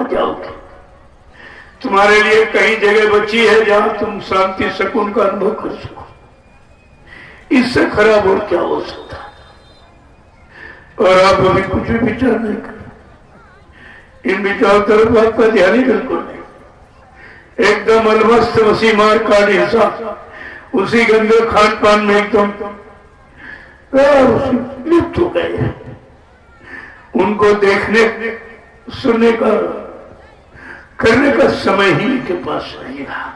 मर जाओगे। तुम्हारे लिए कई जगह बची है जहां तुम शांति सुकून का अनुभव कर सको। इससे खराब और क्या हो सकता है। और आप अभी कुछ भी विचार नहीं कर, इन विचारों तरफ आपका ध्यान ही बिल्कुल नहीं। एकदम अलमस्त वसी मार का हिस्सा उसी गंदे खान पान में एकदम लिप्त हो गए। उनको देखने सुनने का करने का समय ही इनके पास नहीं रहा।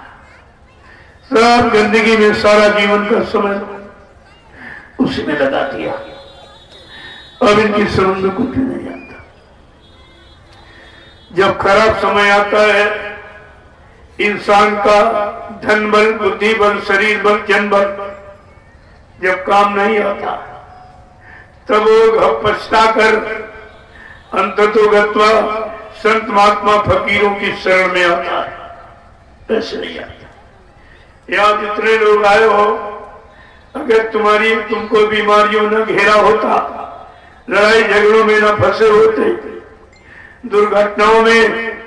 सब गंदगी में सारा जीवन का समय उसी में लगा दिया। अब इनकी समझ में कुछ नहीं आता। जब खराब समय आता है, इंसान का धन बल, बुद्धि बल, शरीर बल, जन बल जब काम नहीं आता, तब वो पछताकर अंततोगत्वा संत महात्मा फकीरों की शरण में आता है। ऐसे नहीं आता। यहां जितने लोग आए हो, अगर तुमको बीमारियों न घेरा होता, लड़ाई झगड़ों में न फंसे होते, दुर्घटनाओं में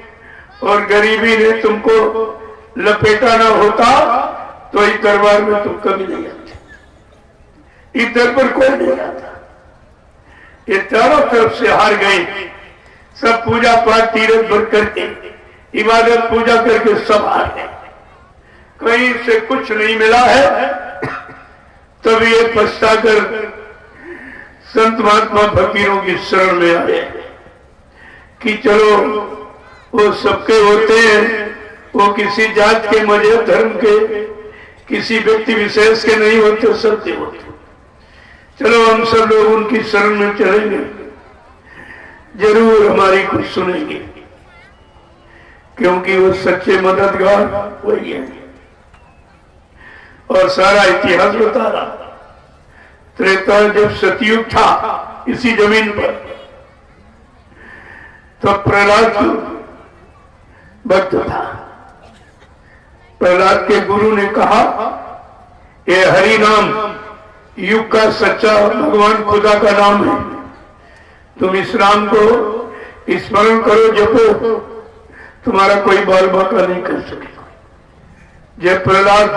और गरीबी ने तुमको लपेटा ना होता, तो इस दरबार में तुम कभी नहीं आते। इस दर पर कोई नहीं आता। ये चारों तरफ से हार गए। सब पूजा पाठ तीरथ भर करके, इबादत पूजा करके सब हार गए। कहीं से कुछ नहीं मिला है। तब ये पछताकर संत महात्मा फकीरों की शरण में आए कि चलो वो सबके होते हैं, वो किसी जात के, मजहब, धर्म के, किसी व्यक्ति विशेष के नहीं होते, सबके होते। चलो हम सब लोग उनकी शरण में चलेंगे, जरूर हमारी कुछ सुनेंगे, क्योंकि वो सच्चे मददगार वही है। और सारा इतिहास बता रहा। त्रेता जब सतयुग था इसी जमीन पर, तो प्रहलाद भक्त था। प्रहलाद के गुरु ने कहा, ये हरि नाम युग का सच्चा भगवान खुदा का नाम है। तुम इस नाम को स्मरण करो, जपो, तुम्हारा कोई बाल बाका नहीं कर सकेगा। जब प्रहलाद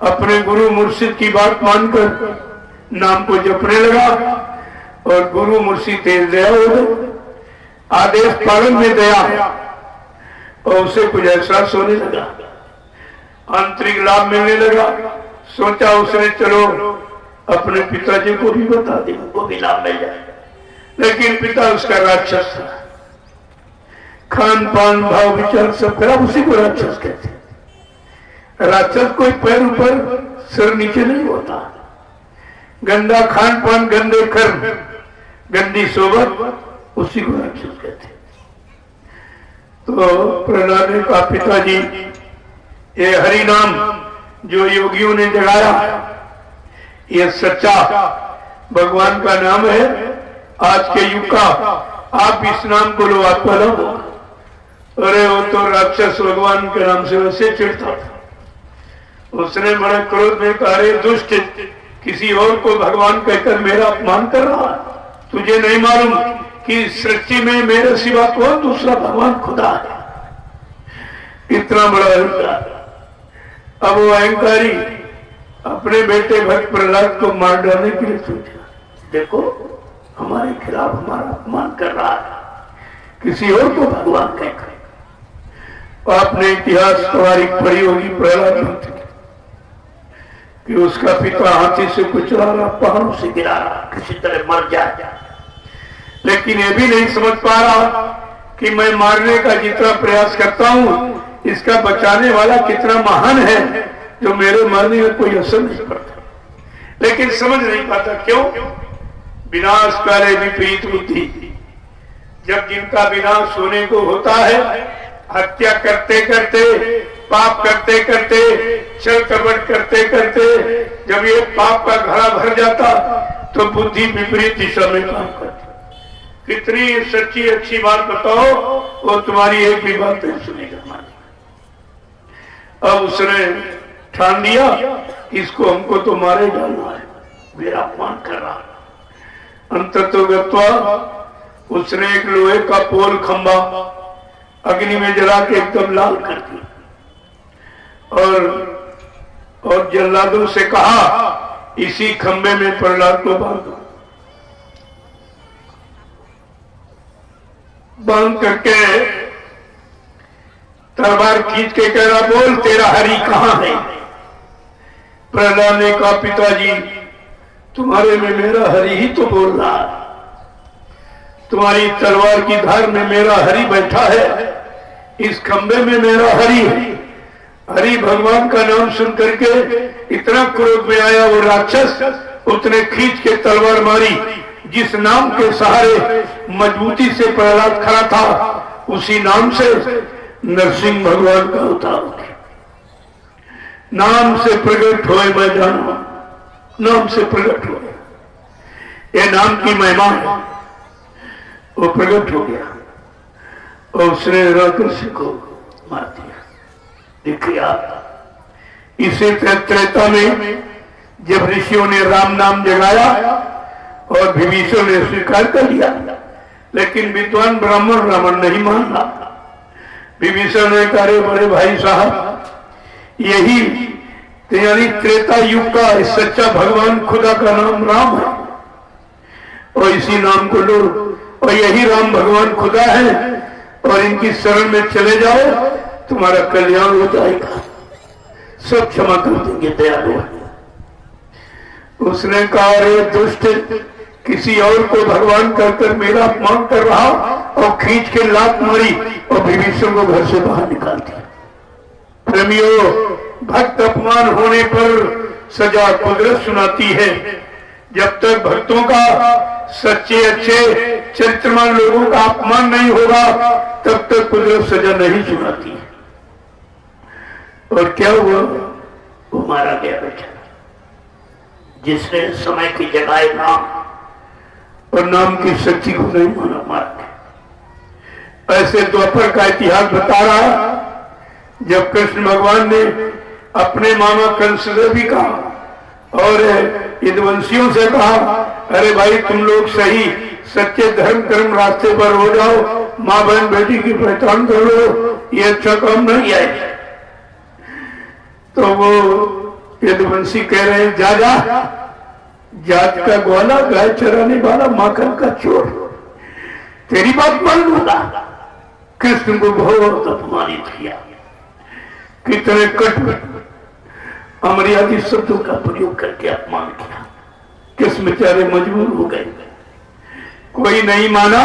अपने गुरु मुर्शिद की बात मानकर नाम को जपने लगा, और गुरु मुर्शिद तेज दया हो गए, आदेश पालन में दया, और उसे कुछ एहसास होने लगा, आंतरिक लाभ मिलने लगा। सोचा उसने चलो अपने पिताजी को भी बता दे, उनको भी लाभ मिल जाए। लेकिन पिता उसका राक्षस था। खान पान भाव विचार सब खराब, उसी को राक्षस कहते। राक्षस कोई पैर ऊपर सिर नीचे नहीं होता। गंदा खान पान, गंदे कर्म, गंदी सोबत, उसी को राक्षस कहते। तो प्रहलाद ने कहा, पिताजी ये हरि नाम जो योगियों ने जगाया, ये सच्चा भगवान का नाम है, आज के युग का। आप इस नाम को लो, आपका लाभ होगा। अरे वो तो राक्षस भगवान के नाम से वैसे चिढ़ता था। उसने बड़े क्रोध में कहा, अरे दुष्ट, किसी और को भगवान कहकर मेरा अपमान कर रहा है। तुझे नहीं मालूम कि सृष्टि में मेरे सिवा कौन दूसरा भगवान खुदा है। इतना बड़ा अहंकार। अब वो अहंकारी अपने बेटे भक्त प्रहलाद को मार डालने के लिए सोचा, देखो हमारे खिलाफ हमारा अपमान कर रहा है, किसी और को भगवान कहकर। आपने इतिहास तारीख पढ़ी होगी प्रहलाद कि उसका पिता हाथी से कुचला रहा, पहाड़ों से गिरा रहा, किसी तरह मर जाए। लेकिन ये भी नहीं समझ पा रहा कि मैं मारने का जितना प्रयास करता हूं, इसका बचाने वाला कितना महान है, जो मेरे मारने में कोई असर नहीं पड़ता। लेकिन समझ नहीं पाता। क्यों? विनाश काले विपरीत बुद्धि। जब जिनका विनाश होने को होता है, हत्या करते करते, पाप करते करते, छल कपट करते करते, जब ये पाप का घड़ा भर जाता, तो बुद्धि विपरीत दिशा में काम करती। कितनी सच्ची अच्छी बात बताओ, वो तुम्हारी एक भी बात नहीं सुनेगा। अब उसने ठान लिया, इसको हमको तो मारे जाना है, मेरा अपमान कर रहा। अंततोगत्वा उसने एक लोहे का पोल खंभा अग्नि में जला के एकदम लाल कर दी और जल्लादों से कहा इसी खंबे में प्रहलाद को बांध करके तलवार खींच के कह रहा, बोल तेरा हरि कहां है? प्रहलाद ने कहा, पिताजी तुम्हारे में मेरा हरि ही तो बोल रहा है, तुम्हारी तलवार की धार में मेरा हरि बैठा है, इस खंबे में मेरा हरि है। हरि भगवान का नाम सुन करके इतना क्रोध में आया वो राक्षस, उसने खींच के तलवार मारी। जिस नाम के सहारे मजबूती से प्रहलाद खड़ा था, उसी नाम से नरसिंह भगवान का अवतार। नाम से प्रकट हुए मैं जानू, नाम से प्रकट हुए, ये नाम की महिमा है। वो प्रकट हो गया और उसने राक्षस को मार दिया। देखिए आप, इसी त्रेता में जब ऋषियों ने राम नाम जगाया और विभीषण ने स्वीकार कर लिया, लेकिन विद्वान ब्राह्मण रावण नहीं माना। विभीषण ने कहा, बड़े भाई साहब, यही यानी त्रेता युग का सच्चा भगवान खुदा का नाम राम है और इसी नाम को लो, और यही राम भगवान खुदा है और इनकी शरण में चले जाओ, तुम्हारा कल्याण हो जाएगा, सब क्षमा कर देंगे, दयालु है। उसने कहा, अरे दुष्ट, किसी और को भगवान कहकर मेरा अपमान कर रहा, और खींच के लात मारी और विभीषण को घर से बाहर निकाल दिया। प्रेमियों, भक्त अपमान होने पर सजा कुदरत सुनाती है। जब तक भक्तों का, सच्चे अच्छे चरित्रवान लोगों का अपमान नहीं होगा, तब तक कुदरत सजा नहीं सुनाती है। और क्या हुआ? वो मारा गया बेचारा, जिसने समय की जगह नाम और नाम की शक्ति को नहीं माना, मार के। ऐसे द्वापर का इतिहास बता रहा, जब कृष्ण भगवान ने अपने मामा कंस से भी कहा और यदुवंशियों से कहा, अरे भाई तुम लोग सही सच्चे धर्म कर्म रास्ते पर हो जाओ, माँ बहन बेटी की पहचान कर लो, ये अच्छा काम नहीं है। तो वो यदुवंशी कह रहे हैं, जा जा, जात का ग्वाला, गाय चराने वाला, माखन का चोर, तेरी बात मान लूंगा। कृष्ण को बहुत अपमानित किया, कितने कट अमर्यादित शब्दों का प्रयोग करके अपमान किया। किस बेचारे मजबूर हो गए, कोई नहीं माना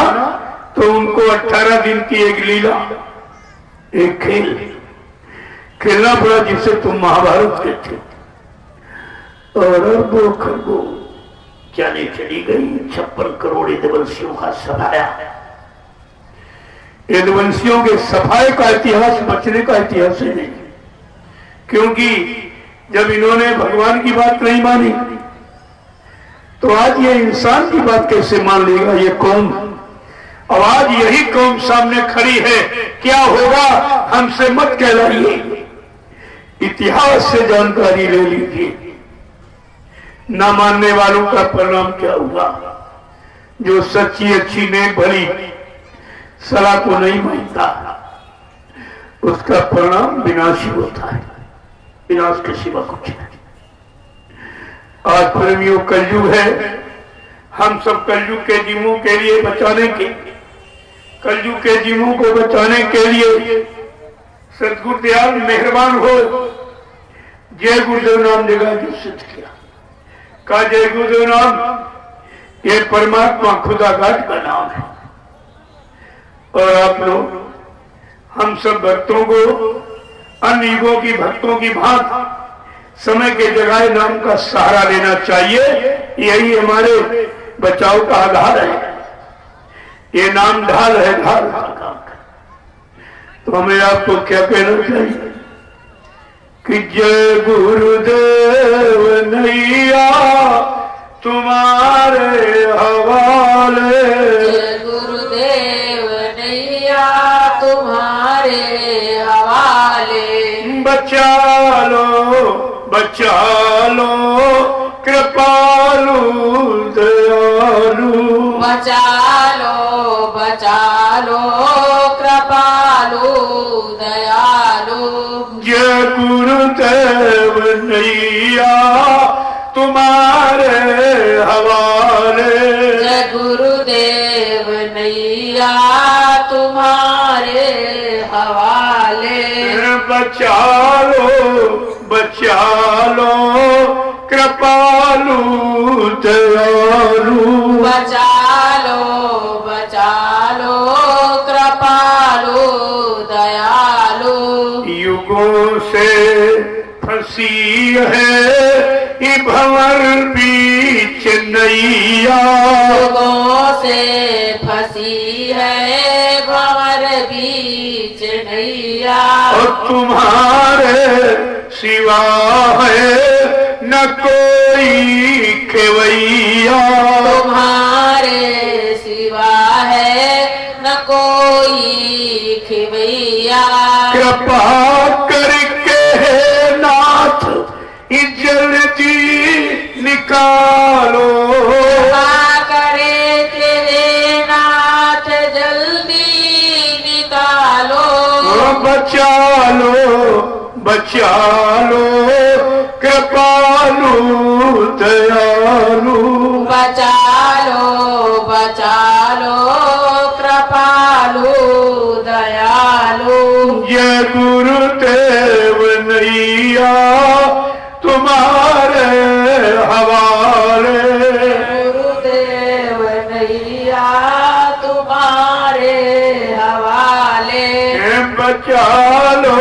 तो उनको 18 दिन की एक लीला, एक खेल खेलना पड़ा, जिसे तुम महाभारत कहते। और अरबों खरबों जाने चली गई, 56 करोड़ यदुवंशियों का सफाया। यदुवंशियों के सफाए का इतिहास बचने का इतिहास ही नहीं, क्योंकि जब इन्होंने भगवान की बात नहीं मानी, तो आज ये इंसान की बात कैसे मान लेगा ये कौम? अब आज यही कौम सामने खड़ी है, क्या होगा हमसे मत कहलाइए, इतिहास से जानकारी ले लीजिए। ना मानने वालों का परिणाम क्या हुआ? जो सच्ची अच्छी नेक भली सलाह को नहीं मानता, उसका परिणाम विनाशी होता है, विनाश के सिवा कुछ नहीं। आज प्रेमियों कलयुग है, हम सब कलयुग के जीवों के लिए बचाने के, कलयुग के जीवों को बचाने के लिए सदगुरु दयाल मेहरबान हो, जय गुरुदेव नाम जगह जो सिद्ध किया। का जय गुरुदेव नाम, ये परमात्मा खुदा घाट का नाम है। और आप लोग, हम सब भक्तों को अन्य युगों की भक्तों की भांति समय के जगह नाम का सहारा लेना चाहिए। यही हमारे बचाव का आधार है, ये नाम ढाल है, ढाल का काम कर। तो हमें आपको क्या कहना चाहिए कि जय गुरुदेव नैया तुम्हारे हवाले, जय गुरुदेव नैया तुम्हारे हवाले। बचा लो कृपालु दयालु, बचा लो कृपालु कृपालु दयालु। जय गुरुदेव नैया तुम्हारे हवाले। जय गुरुदेव नैया तुम्हारे हवाले। बचा लो कृपालु दयालु। बचा लो कृपालु दयालु। युगों से फंसी है ये भंवर बीच नैया। युगों से फंसी है भंवर बीच नैया। और तुम्हारे सिवा है न कोई खेवैया। तुम्हारे सिवा है न कोई खिवैया। कृपा करके हे नाथ जल्दी निकालो। कृपा करे तेरे नाथ जल्दी निकालो। बचा लो कृपालु दयालु। बचा लो कृपालु दयालु। जय गुरुदेव नैया तुम्हारे हवाले। गुरुदेव नैया तुम्हारे हवाले। बचा लो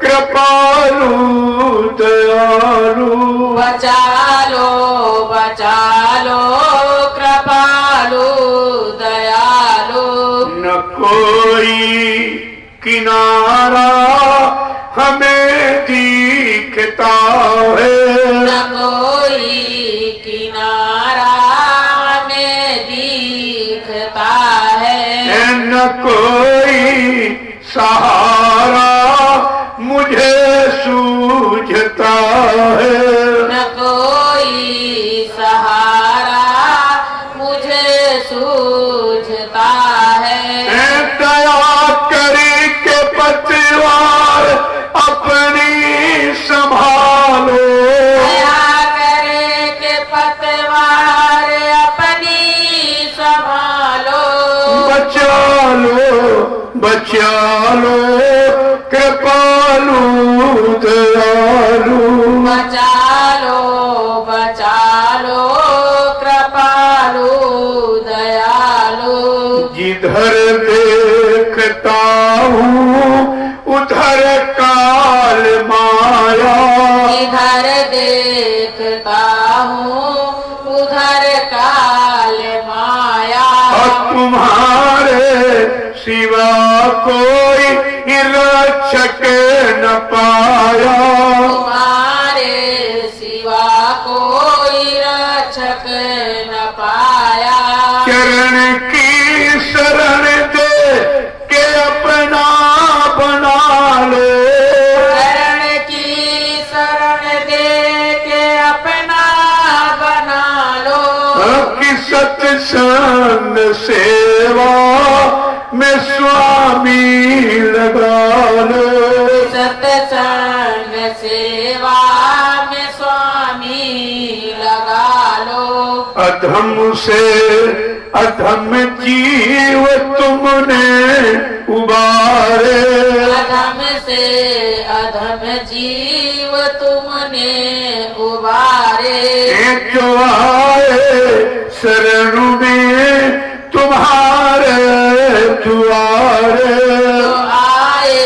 कृपालु दयालु। बचा लो कृपालु दयालु। न कोई किनारा हमें दिखता है। न कोई किनारा हमें दिखता है। न कोई सहारा मुझे सूझता है। न कोई सहारा मुझे सूझता है। दया करके पतवार अपनी संभालो। दया करे के पतवार अपनी संभालो। बचा लो कृपालु दयालु। बचा लो कृपालु दयालु। जिधर देखता हूँ उधर काल माया। इधर देखता हूँ उधर काल माया। और तुम्हारे सिवा कोई रक्षक न पाया। तुम्हारे सिवा कोई रक्षक न पाया। चरण की शरण दे के अपना बना लो। शरण की शरण दे के अपना बना लो। कि सत्संग सेवा में स्वामी लगा लो। सत्संग सेवा में स्वामी लगा लो। अधम से अधम जीव तुमने उबारे। अधम से अधम जीव तुमने उबारे। जो आए शरणु में तुम्हारे दुआरे। जो आए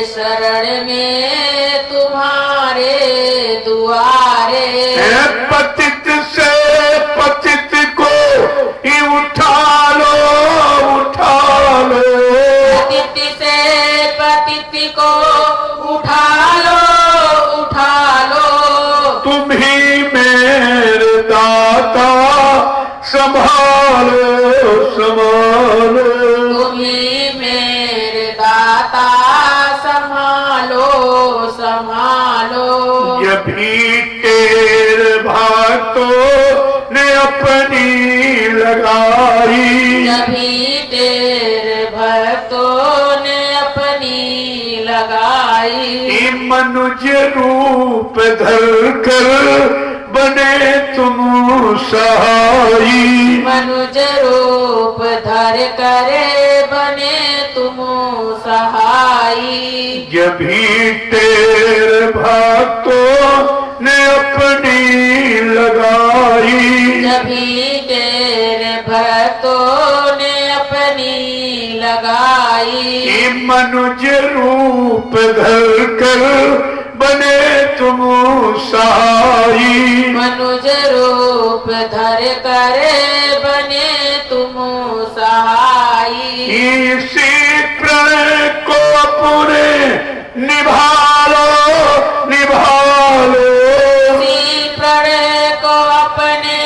शरण में तुम्हारे दुआरे। पतित से पतित को ही उठा लो। पतित से पतित को उठा लो। तुम ही मेरे दाता संभालो। तुम्ही मेरे दाता संभालो। जब भी तेरे भक्तों ने अपनी लगाई। जभी तेरे सहाई। मनुज रूप धर कर बने तुम सहाई। मनुज रूप धर करे बने तुम सहाई। जब भी तेरे भक्तों ने अपनी लगाई। जभी तेरे भक्तों ने अपनी लगाई। मनुज रूप धर कर बने तुम सहाई। मनुज रूप धर करे बने तुम सहाई। इसी प्रण को पूरे निभालो निभालो। इसी प्रण को अपने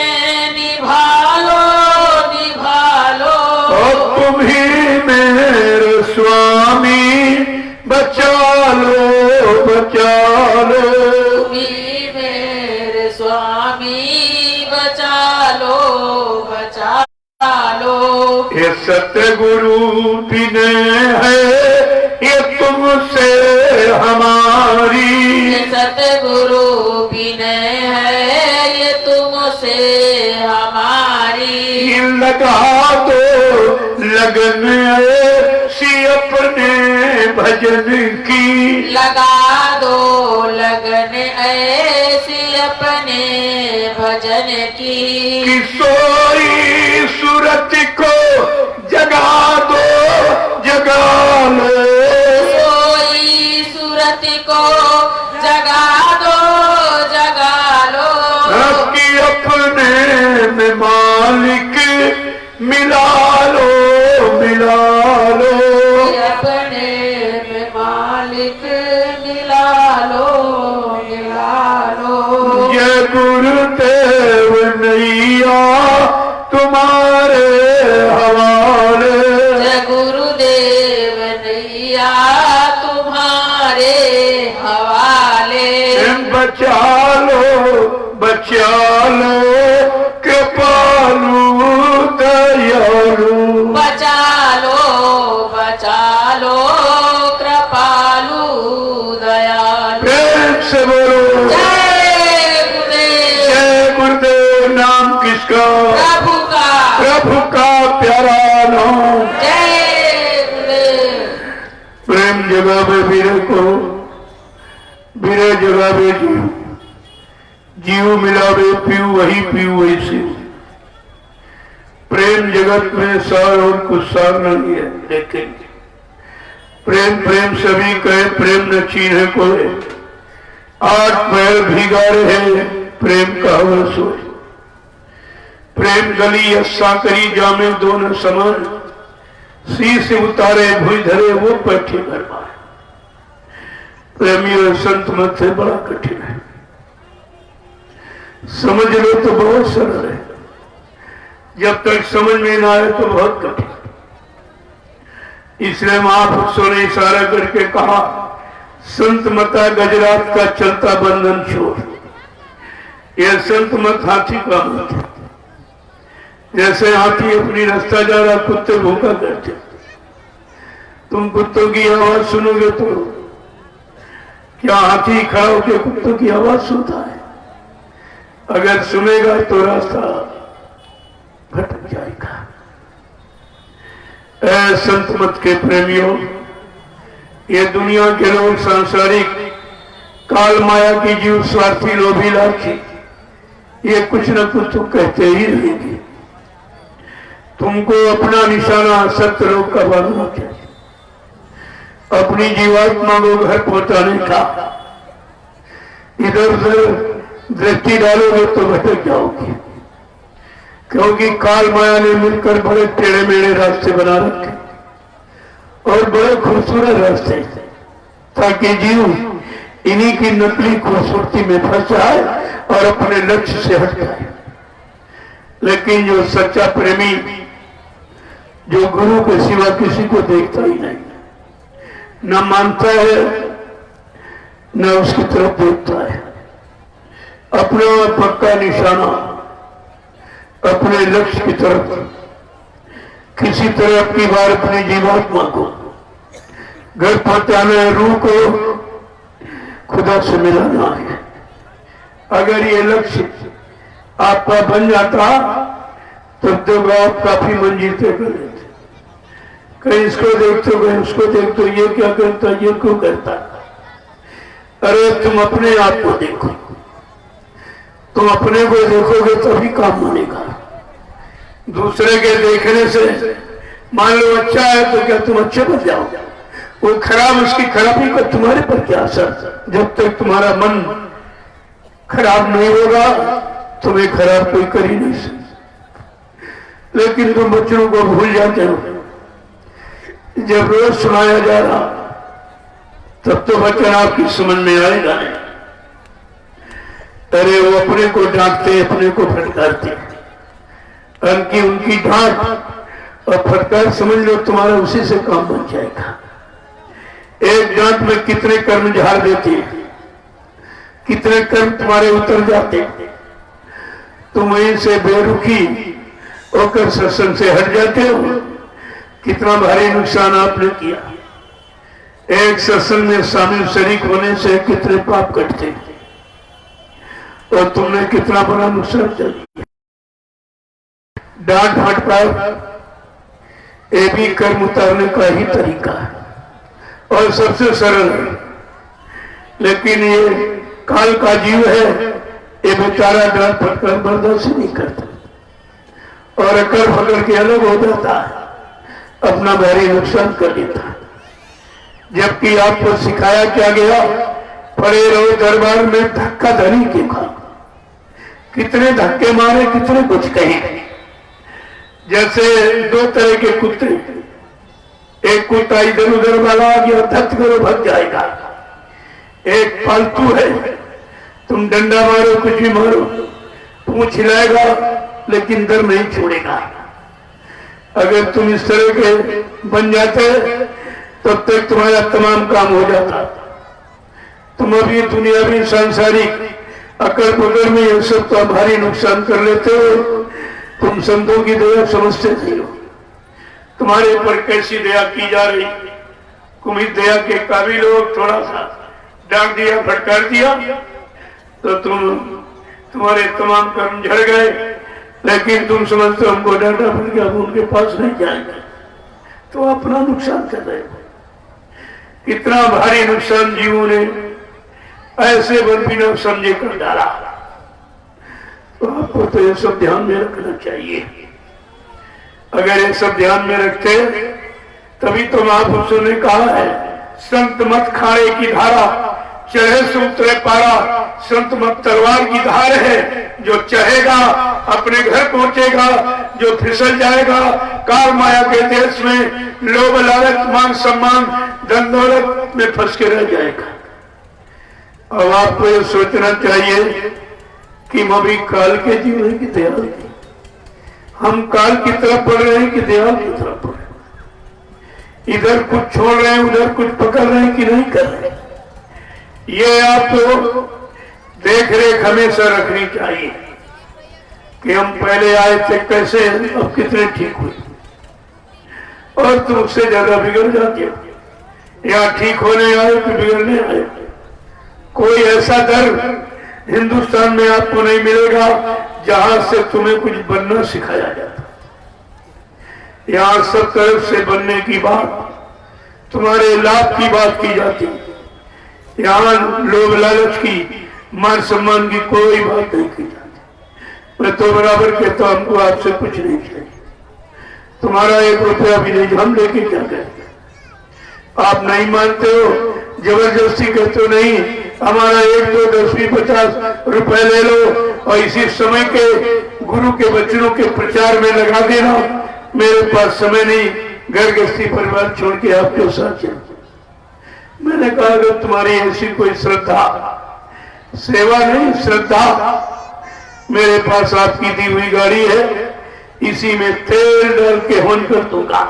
निभालो निभालो। और तुम ही मेरे स्वामी बचा लो बचा लो। तुम्ही मेरे स्वामी बचा लो बचा लो। ये सतगुरु विनय है ये तुमसे हमारी। ये सतगुरु विनय है ये तुमसे हमारी। लगा दो लगन ऐसी अपने भजन की। लगा दो लगन ऐसी अपने भजन की। किशोरी सूरत को जगा दो जगा लो। सोई सूरत को जगा दो जगा लो। कि अपने में मालिक मिला लो मिला लो। अपने में मालिक मिला लो मिला लो। जय गुरुदेव नैया तुम्हारे हवाले। जय गुरुदेव नैया तुम्हारे हवाले। बचा लो कृपालु दयालु। बचा लो कृपालु दयालु। प्रेम से बोलो जय गुरुदेव। जय गुरुदेव। नाम किसका? प्रभु का प्यारा नाम। जय गुरुदेव। प्रेम जगावे वीर को वीर जगावे जीव। जीव मिलावे पीऊ वही पीऊ वही शिव। प्रेम जगत में सार और कुछ सार नहीं है। लेकिन प्रेम प्रेम सभी कहे प्रेम न चीन्हे कोई। 8 पैर भीगा रहे प्रेम का हवस हो। प्रेम गली अस्सा करी जामे दोनों समान। शीश उतारे भुज धरे वो बैठे घर मारे। प्रेमी और संत मत से बड़ा कठिन है। समझ लो तो बहुत सरल है। जब तक समझ में ना आए तो बहुत कठिन। इसलिए महापुरुषों ने इशारा करके कहा संत मता गजरात का चलता बंधन छोड़। यह संत मत हाथी का मत है। जैसे हाथी अपनी रास्ता जा रहा कुत्ते भूखा करते। तुम कुत्तों की आवाज सुनोगे तो क्या हाथी खड़ा होकर कुत्तों की आवाज सुनता है? अगर सुनेगा तो रास्ता भटक जाएगा। ऐ संत मत के प्रेमियों, ये दुनिया के लोग सांसारिक काल माया की जीव स्वार्थी लोभी लालची ये कुछ न कुछ तो कहते ही रहेंगे। तुमको अपना निशाना सत्य लोग का बनना चाहिए। अपनी जीवात्मा को घर पहुंचाने का। इधर उधर दृष्टि डालोगे तो भटक जाओगे। क्योंकि काल माया ने मिलकर बड़े टेढ़े मेढ़े रास्ते बना रखे और बड़े खूबसूरत रास्ते, ताकि जीव इन्हीं की नकली खूबसूरती में फंस जाए और अपने लक्ष्य से हट जाए। लेकिन जो सच्चा प्रेमी, जो गुरु के सिवा किसी को देखता ही नहीं, न मानता है न उसकी तरफ देखता है, अपना पक्का निशाना अपने लक्ष्य की तरफ किसी तरह की बार अपनी जीवात्मा को घर पहुंचाना है, रूह को खुदा से मिलाना है। अगर ये लक्ष्य आपका बन जाता तब तो आप काफी मंजिल तय कर लेते। कहीं इसको देखते हो, कहीं उसको देखते हो, ये क्या करता, ये क्यों करता। अरे तुम अपने आप को देखो, तुम अपने को देखोगे तभी काम बनेगा। दूसरे के देखने से मान लो अच्छा है तो क्या तुम अच्छे बन जाओगे, वो खराब, उसकी खराबी का तुम्हारे पर क्या असर। जब तक तुम्हारा मन खराब नहीं होगा तुम्हें खराब कोई कर ही नहीं सकता। लेकिन तुम बच्चों को भूल जाते हो। जब रोज सुनाया जा रहा तब तो वचन आपकी समझ में आएगा नहीं। अरे वो अपने को डांटते, अपने को फटकारते, उनकी डांट और फटकार समझ लो तुम्हारा उसी से काम बन जाएगा। एक डांट में कितने कर्म झाड़ देते हैं, कितने कर्म तुम्हारे उतर जाते। तुम वहीं से बेरुखी होकर सत्संग से हट जाते हो। कितना भारी नुकसान आपने किया। एक सत्संग में शामिल शरीक होने से कितने पाप कटते और तुमने कितना बड़ा नुकसान किया। डांट फटकार ये भी कर्म उतारने का ही तरीका है और सबसे सरल है। लेकिन ये काल का जीव है, ये बेचारा डांट फटकार बर्दाश्त नहीं करता और अकड़ पकड़ के अलग हो जाता है, अपना भारी नुकसान कर देता है। जबकि आपको सिखाया क्या गया, पड़े रहो दरबार में धक्का धनी के खा। कितने धक्के मारे, कितने कुछ कहे। जैसे दो तरह के कुत्ते, एक कुत्ता इधर उधर वाला आ गया धक्क करो भाग जाएगा। एक पालतू है, तुम डंडा मारो कुछ भी मारो पूंछ हिलाएगा लेकिन डर नहीं छोड़ेगा। अगर तुम इस तरह के बन जाते तब तक तुम्हारा तमाम काम हो जाता। तुम अभी दुनियावी सांसारिक अकड़ पकड़ में ये सब तो भारी नुकसान कर लेते हो। तुम संतों की दया समझते नहीं हो। तुम्हारे ऊपर कैसी दया की जा रही। तुम इस दया के काबिल हो, थोड़ा सा डांट दिया, फटकार दिया तो तुम्हारे तमाम कर्म झड़ गए। लेकिन तुम समझते हो हमको डांटा पड़ गया, उनके पास नहीं जाएंगे, तो अपना नुकसान कर रहे हो। कितना भारी नुकसान जीवों ने ऐसे बन बिना समझे कर डाला। तो आपको तो ये सब ध्यान में रखना चाहिए। अगर ये सब ध्यान में रखते तभी तो महापुरुषों ने कहा है, संत मत खाड़े की धारा चढ़े सूत्रे पारा। संत मत तलवार की धार है, जो चढ़ेगा अपने घर पहुंचेगा, जो फिसल जाएगा काल माया के देश में लोभ लालच मान सम्मान धन दौलत में फंस के रह जाएगा। अब आपको ये सोचना चाहिए कि हम अभी काल के जीव हैं कि दयाल के। हम काल की तरफ बढ़ रहे हैं कि दयाल की तरफ बढ़ रहे हैं। इधर कुछ छोड़ रहे हैं, उधर कुछ पकड़ रहे हैं कि नहीं कर रहे। ये आपको देख रेख हमेशा रखनी चाहिए कि हम पहले आए थे कैसे, अब कितने ठीक हुए। और तुम उससे ज्यादा बिगड़ जाते हो। या ठीक होने आए कि बिगड़ने आए। कोई ऐसा दर हिंदुस्तान में आपको नहीं मिलेगा जहां से तुम्हें कुछ बनना सिखाया जाता। यहां सब तरफ से बनने की बात, तुम्हारे लाभ की बात की जाती। यहां लोभ लालच की, मान सम्मान की कोई बात नहीं की जाती। मैं तो बराबर कहता हूं हमको आपसे कुछ नहीं चाहिए। तुम्हारा 1 रुपया भी नहीं, हम लेके क्या करेंगे। आप नहीं मानते हो, जबरदस्ती कहते हो नहीं हमारा 1, 2, 10, 20, 50 रुपए ले लो और इसी समय के गुरु के वचनों के प्रचार में लगा देना। मेरे पास समय नहीं, घर गृहस्थी परिवार छोड़ के आपके साथ चलते। मैंने कहा अगर तुम्हारी ऐसी कोई श्रद्धा, सेवा नहीं श्रद्धा, मेरे पास आपकी दी हुई गाड़ी है, इसी में तेल डाल के हवन कर दूंगा।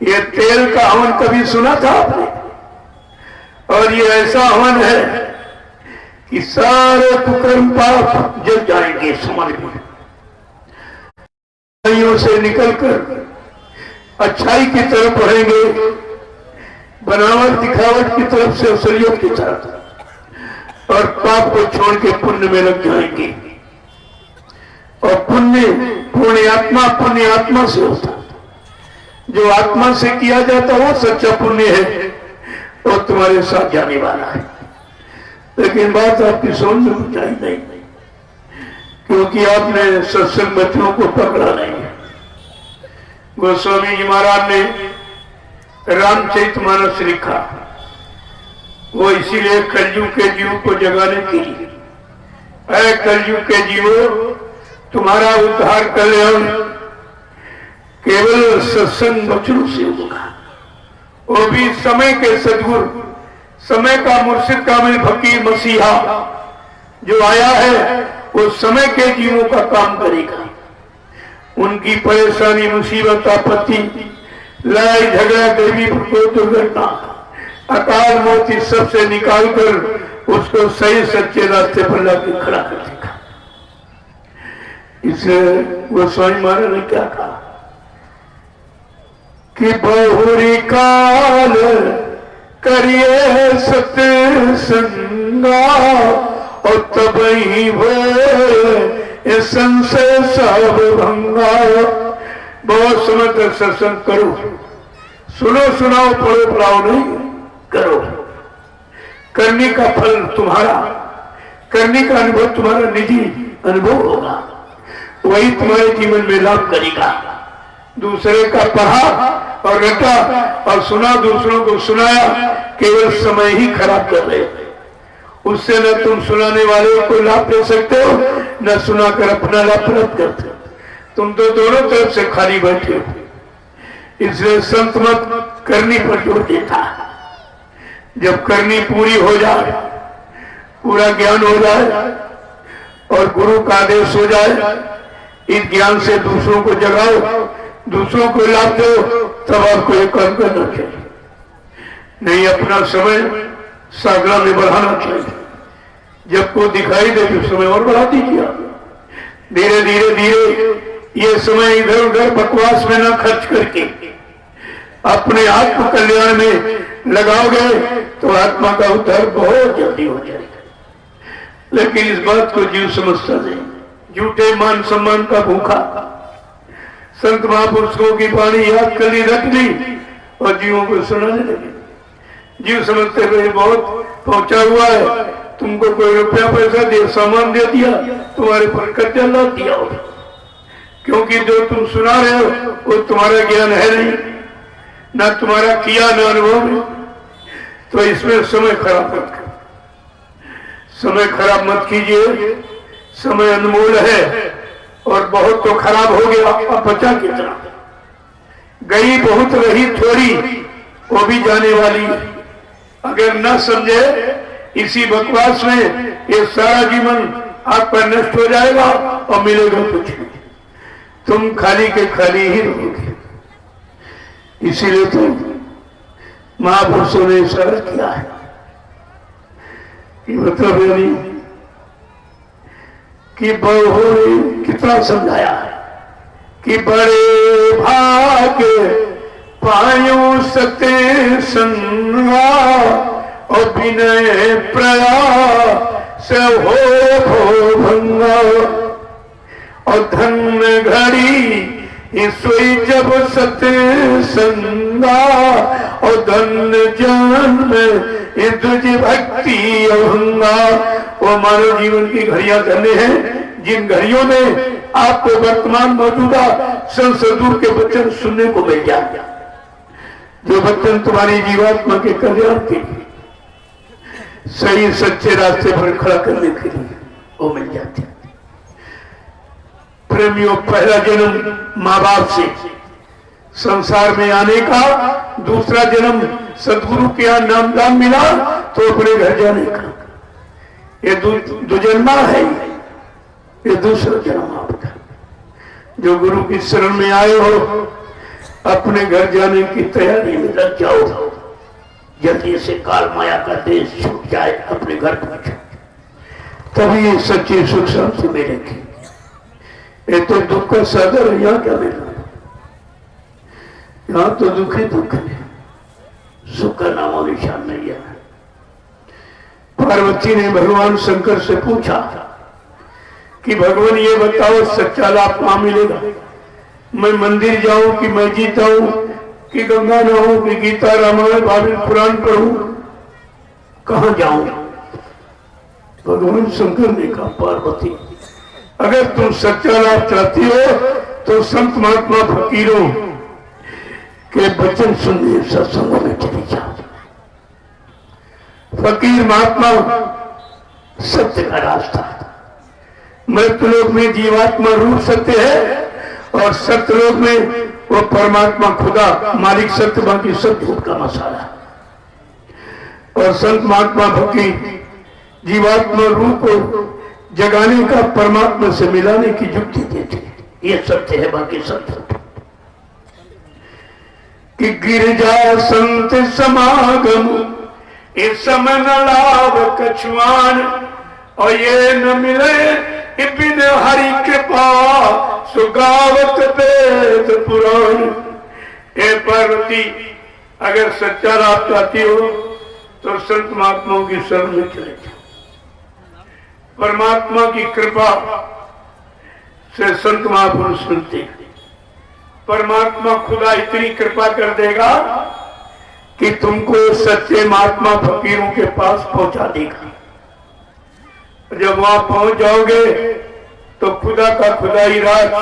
ये तेल का हवन कभी सुना था आपने? और ये ऐसा हवन है कि सारे कुकर्म पाप जल जाएंगे। समझ में से निकलकर अच्छाई की तरफ बढ़ेंगे। बनावट दिखावट की तरफ से असलियत की तरफ, और पाप को छोड़ के पुण्य में लग जाएंगे। और पुण्य आत्मा से होता, जो आत्मा से किया जाता वो सच्चा पुण्य है और तुम्हारे साथ जाने वाला है। लेकिन बात आपकी समझ में कुछ आई नहीं, क्योंकि आपने सत्संग बच्चों को पकड़ा नहीं। गोस्वामी जी महाराज ने रामचरितमानस लिखा, वो इसीलिए कलयुग के जीव को जगाने के लिए, ऐ कलयुग के जीवो तुम्हारा उद्धार कल्याण केवल सत्संग वचनों से होगा। वो भी समय के सदगुरु, समय का मुर्शिद कामिल फकीर मसीहा जो आया है, वो समय के जीवों का काम करेगा। उनकी परेशानी, मुसीबत, आपत्ति, लड़ाई झगड़ा, गरीबी, दुर्घटना, अकाल मौत, इस सबसे निकालकर उसको सही सच्चे रास्ते पर लाकर खड़ा कर देगा। इसलिए गोस्वामी महाराज ने क्या कहा कि बहुरी काल करिए सत्संगा और तब ही वो संशय सब भंगा। बहुत समय तक सत्संग करो, सुनो सुनाओ, पढ़ो पढ़ाओ नहीं, करो। करने का फल तुम्हारा, करने का अनुभव तुम्हारा निजी अनुभव होगा, वही तुम्हारे जीवन में लाभ करेगा। दूसरे का पढ़ा और रटा और सुना, दूसरों को सुनाया, केवल समय ही खराब कर रहे हो। उससे न तुम सुनाने वाले को लाभ दे सकते हो, न सुनाकर अपना लाभ प्राप्त करते हो। तुम तो दोनों तरफ से खाली बैठे हो। इसलिए संत मत करनी पर जोर देता है। जब करनी पूरी हो जाए, पूरा ज्ञान हो जाए और गुरु का आदेश हो जाए, इस ज्ञान से दूसरों को जगाओ, दूसरों को लाभ दो, तब आपको एक काम करना चाहिए। नहीं अपना समय सागरा में बढ़ाना चाहिए। जब को दिखाई दे तो समय और बढ़ा दीजिए। धीरे धीरे धीरे ये समय इधर उधर बकवास में ना खर्च करके अपने आत्म कल्याण में लगाओगे तो आत्मा का उद्धार बहुत जल्दी हो जाएगा। लेकिन इस बात को जीव समझता नहीं। झूठे मान सम्मान का भूखा संत महापुरुषों की वाणी याद कर ली, रख ली और जीवों को सुनाने लगे। जीव समझते हुए बहुत पहुंचा हुआ है, तुमको कोई रुपया पैसा दे, सामान दे दिया, तुम्हारे पर कर्जा लाद दिया हो, क्योंकि जो तुम सुना रहे हो वो तुम्हारा ज्ञान है नहीं, ना तुम्हारा किया न अनुभव है। तो इसमें समय खराब मत करो, समय खराब मत कीजिए। समय अनमोल है और बहुत तो खराब हो गया, अब बचा कितना? गई बहुत रही थोड़ी, वो भी जाने वाली है। अगर न समझे इसी बकवास में, ये सारा जीवन आपका नष्ट हो जाएगा और मिलेगा कुछ नहीं। तुम खाली के खाली ही रहोगे। इसीलिए तो महापुरुषों ने इशारा किया है कि मतलब यानी कि बहुरी कितना समझाया है कि बड़े भाग्य पायो सते संगा और विनय प्रयास हो भंगा और धन घड़ी सोई जब सत्य संगा और धन जन्म तुझ भक्ति अभंगा। वो मानव जीवन की घड़ियां धन्य हैं जिन घड़ियों में आपको वर्तमान मौजूदा संसदूर के वचन सुनने को मिल जाए, जो वचन तुम्हारी जीवात्मा के कल्याण के लिए, सही सच्चे रास्ते पर खड़ा करने के लिए वो मिल जाते हैं। प्रेमियों, पहला जन्म माँ बाप से संसार में आने का, दूसरा जन्म सदगुरु के यहाँ नामदान मिला तो अपने घर जाने का। ये दुजन्मा है, ये दूसरा जन्म आपका। जो गुरु की शरण में आए हो, अपने घर जाने की तैयारी में लग जाओ। जल्दी से काल माया का देश छूट जाए, अपने घर पहुंचो, तभी सच्ची सुख शांति मिलेगी। ये तो दुख का सागर है, यहाँ क्या मिला? यहाँ तो दुख ही दुख है, सुख का नामो निशान नहीं है। पार्वती ने भगवान शंकर से पूछा कि भगवान ये बताओ सच्चा लाभ कहाँ मिलेगा? मैं मंदिर जाऊं कि मैं जीता हूं कि गंगा नहाऊं कि गीता रामायण भागवत पुराण पढ़ूं, कहां जाऊं? भगवान शंकर ने कहा पार्वती अगर तुम सच्चा लाभ चाहती हो तो संत महात्मा फकीरों के वचन सुनने सत्संगों में चली जाओ। फकीर महात्मा सत्य का रास्ता, मृत्युलोक में जीवात्मा रूप सत्य है और सत्यलोक में वो परमात्मा खुदा मालिक सत्य, बाकी सब झूठ का मसाला। और संत महात्मा फकीर जीवात्मा रूप को जगाने का परमात्मा से मिलाने की युक्ति देते, ये सत्य है, बाकी सब झूठ। कि गिरजा संत समागम इस समय न लाभ कछुआन, और ये न मिले बिन हरि कृपा सुगावत वेद पुराण। हे पार्वती अगर सच्चा लाभ चाहती हो तो संत महात्माओं की शरण में चले जाओ। परमात्मा की कृपा से संत महापुरुष मिलते हैं। परमात्मा खुदा इतनी कृपा कर देगा कि तुमको सच्चे महात्मा फकीरों के पास पहुंचा देगा। जब वहां पहुंच जाओगे तो खुदा का खुदा ही राज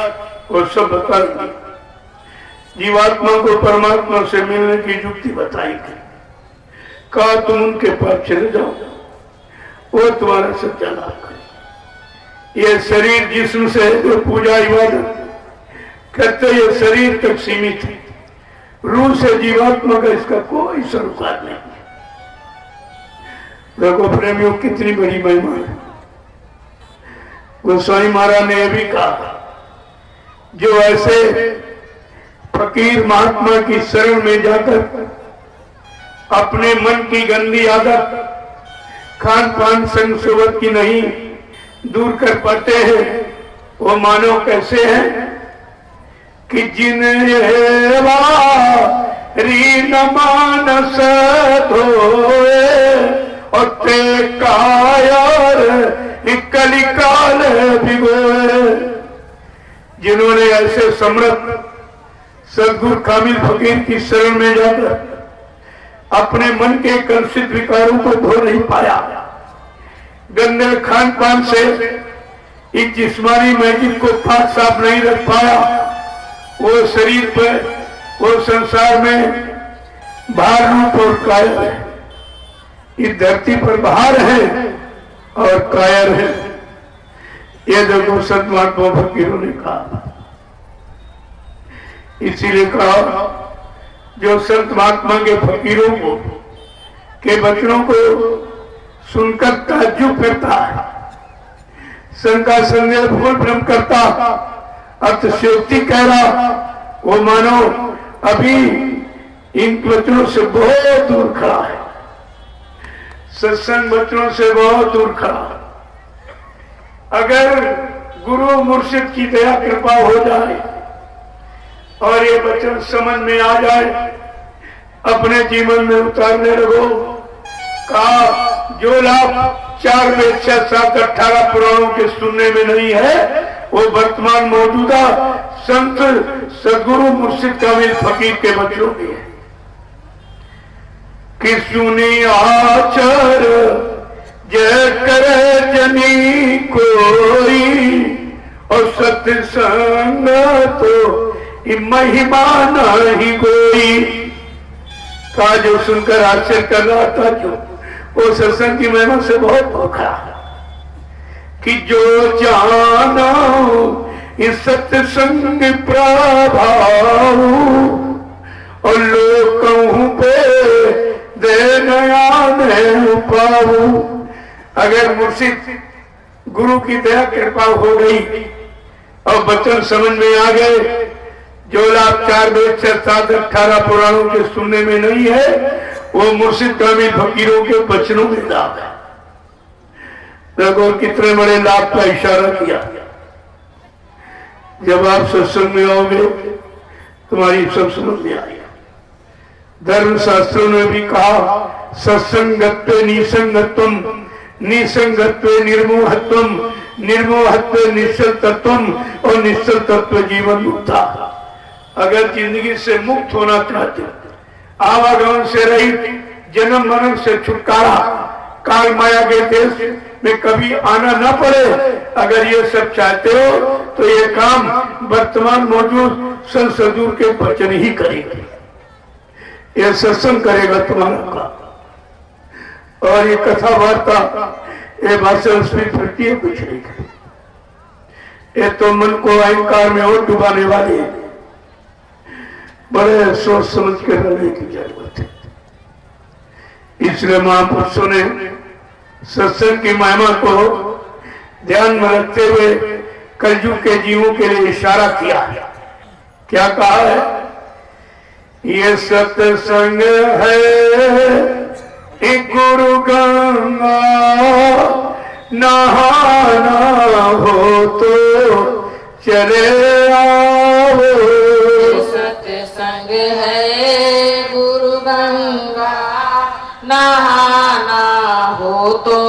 वो सब बता देंगे। जीवात्मा को परमात्मा से मिलने की युक्ति बताएगी। कहा तुम उनके पास चले जाओ, वो तुम्हारा सच्चा लाभ करे। ये शरीर जिस्म से जो पूजा इबादत करते ये शरीर तक सीमित है, रूह से जीवात्मा का इसका कोई सरोकार नहीं है। देखो प्रेमियों कितनी बड़ी महिमा है। गोस्वामी महाराज ने यह भी कहा जो ऐसे फकीर महात्मा की शरण में जाकर अपने मन की गंदी आदत खान पान संग सुबह की नहीं दूर कर पाते हैं, वो मानो कैसे हैं कि जिन रीन मानस धोए और ते कायर कलिकाल भिगोए। जिन्होंने ऐसे समर्थ सद्गुरु कामिल फकीर की शरण में जाकर अपने मन के कलुषित विकारों को धो नहीं पाया, गंदे खान पान से इस जिस्मानी मैजिक को पाक साफ नहीं रख पाया, वो शरीर पर वो संसार में भार रूप और कायर है। इस धरती पर बाहर है और कायर है। ये देखो संत महात्मा फकीरों ने कहा। इसीलिए कहा जो संत महात्मा के फकीरों को के वचनों को सुनकर ताज्जुब करता है, शंका संदेह भूल भ्रम करता, अतिशयोक्ति कह रहा, वो मानो अभी इन वचनों से बहुत दूर खड़ा है, सत्संग वचनों से बहुत दूर खड़ा है। अगर गुरु मुर्शिद की दया कृपा हो जाए और ये वचन समझ में आ जाए, अपने जीवन में उतारने लगो। कहा जो लाभ 4 वेद 6 7 18 पुराणों के सुनने में नहीं है, वो वर्तमान मौजूदा संत सदगुरु मुर्शिद कामिल फकीर के वचनों में है कि सुनी आचर जय करे जनी कोई, और सत्संग तो महिमा नहीं कोई। का जो सुनकर आश्चर्य कर रहा था, जो वो सत्संग की महिमा से बहुत भूखा कि जो जाना इस सत्संग प्रभाव और लोगों पे दे नया नहीं पाऊ। अगर मुर्शिद गुरु की दया कृपा हो गई और वचन समझ में आ गए, जो लाभ 4 वेद 6 7 18 पुराणों के सुनने में नहीं है, वो मुर्शिद कामिल फकीरों के वचनों में लाभ है। देखो कितने बड़े लाभ का इशारा किया। जब आप सत्संग में आओगे तुम्हारी सब समझ में आएगा। धर्मशास्त्रों ने भी कहा सत्संगत्वे निसंगत्वम, निसंगत्वे निर्मोहत्वम, निर्मोहत्वे निश्चल तत्वम और निश्चल तत्व जीवन मुक्ता। अगर जिंदगी से मुक्त होना चाहते हो, आवागमन से रहित, जन्म मरण से छुटकारा, काल माया के देश में कभी आना ना पड़े, अगर ये सब चाहते हो तो ये काम वर्तमान मौजूद संत सदगुरु के वचन ही करेगा, ये सत्संग करेगा तुम्हारा काम। और ये कथा वार्ता, ये भाषण उसमें फिरती है, कुछ नहीं करे। ये तो मन को अहंकार में और डुबाने वाले हैं। बड़े सोच समझ के रहने की जरूरत है। इसलिए महापुरुषों ने सत्संग की महिमा को ध्यान में रखते हुए कलयुग के जीवों के लिए इशारा किया। क्या कहा है? ये सत्संग है एक गुरु गंगा, नहाना हो तो चले आओ। सत्संग है गुरु गंगा, नहाना हो तो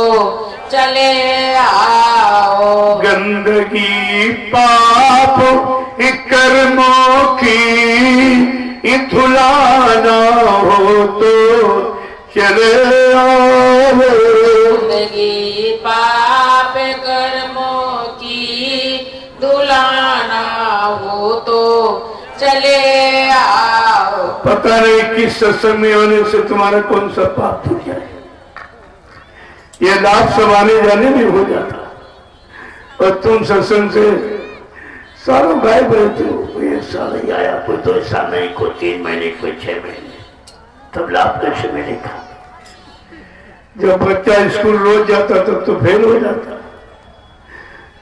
चले आओ। गंदगी पाप कर्मों की धुलाना हो तो चले आओ। गंदगी पाप कर्मों की धुलाना हो तो चले आओ। पता नहीं किस सत्संग में आने से तुम्हारा कौन सा पाप हो जाए। ये लाभ सब आने जाने में हो जाता, और तुम सत्संग से सालों गायब रहते हो। ये साल ही आया, कोई 2 साल नहीं, कोई 3 महीने, कोई 6 महीने, तब लाभ कैसे मिलेगा? जब बच्चा स्कूल रोज जाता तब तो फेल हो जाता,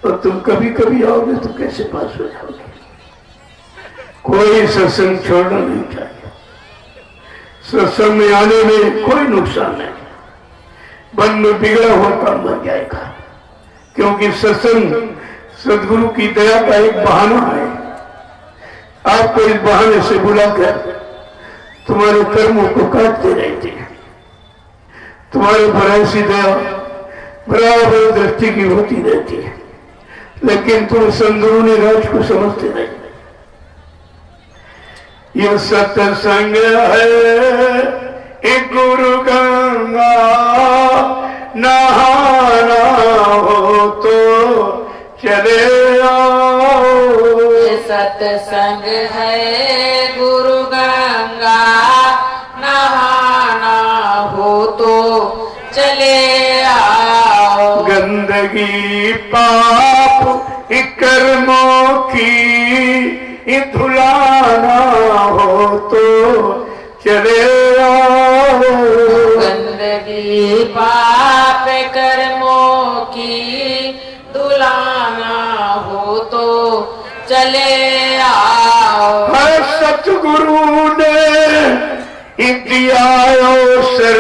और तुम कभी कभी आओगे तो कैसे पास हो जाओगे? कोई सत्संग छोड़ना नहीं चाहिए। सत्संग में आने में कोई नुकसान नहीं। मन में बिगड़ा हुआ काम बन जाएगा, क्योंकि सत्संग सदगुरु की दया का एक बहाना है। आपको इस बहाने से बुलाकर तुम्हारे कर्मों को काटते रहते हैं। तुम्हारे पर ऐसी दया बराबर दृष्टि की होती रहती है, लेकिन तुम सदगुरु ने राज को समझते नहीं। यह सत्संग है एक गुरु गंगा, नहाना हो तो चले आओ। सत्संग है गुरु गंगा, नहाना हो तो चले आओ। गंदगी पाप कर्मों की धुलाना हो तो चले आओ। गंदगी पाप कर्मों की धुलाना हो तो चले आओ। हर सतगुरु ने दिया अवसर,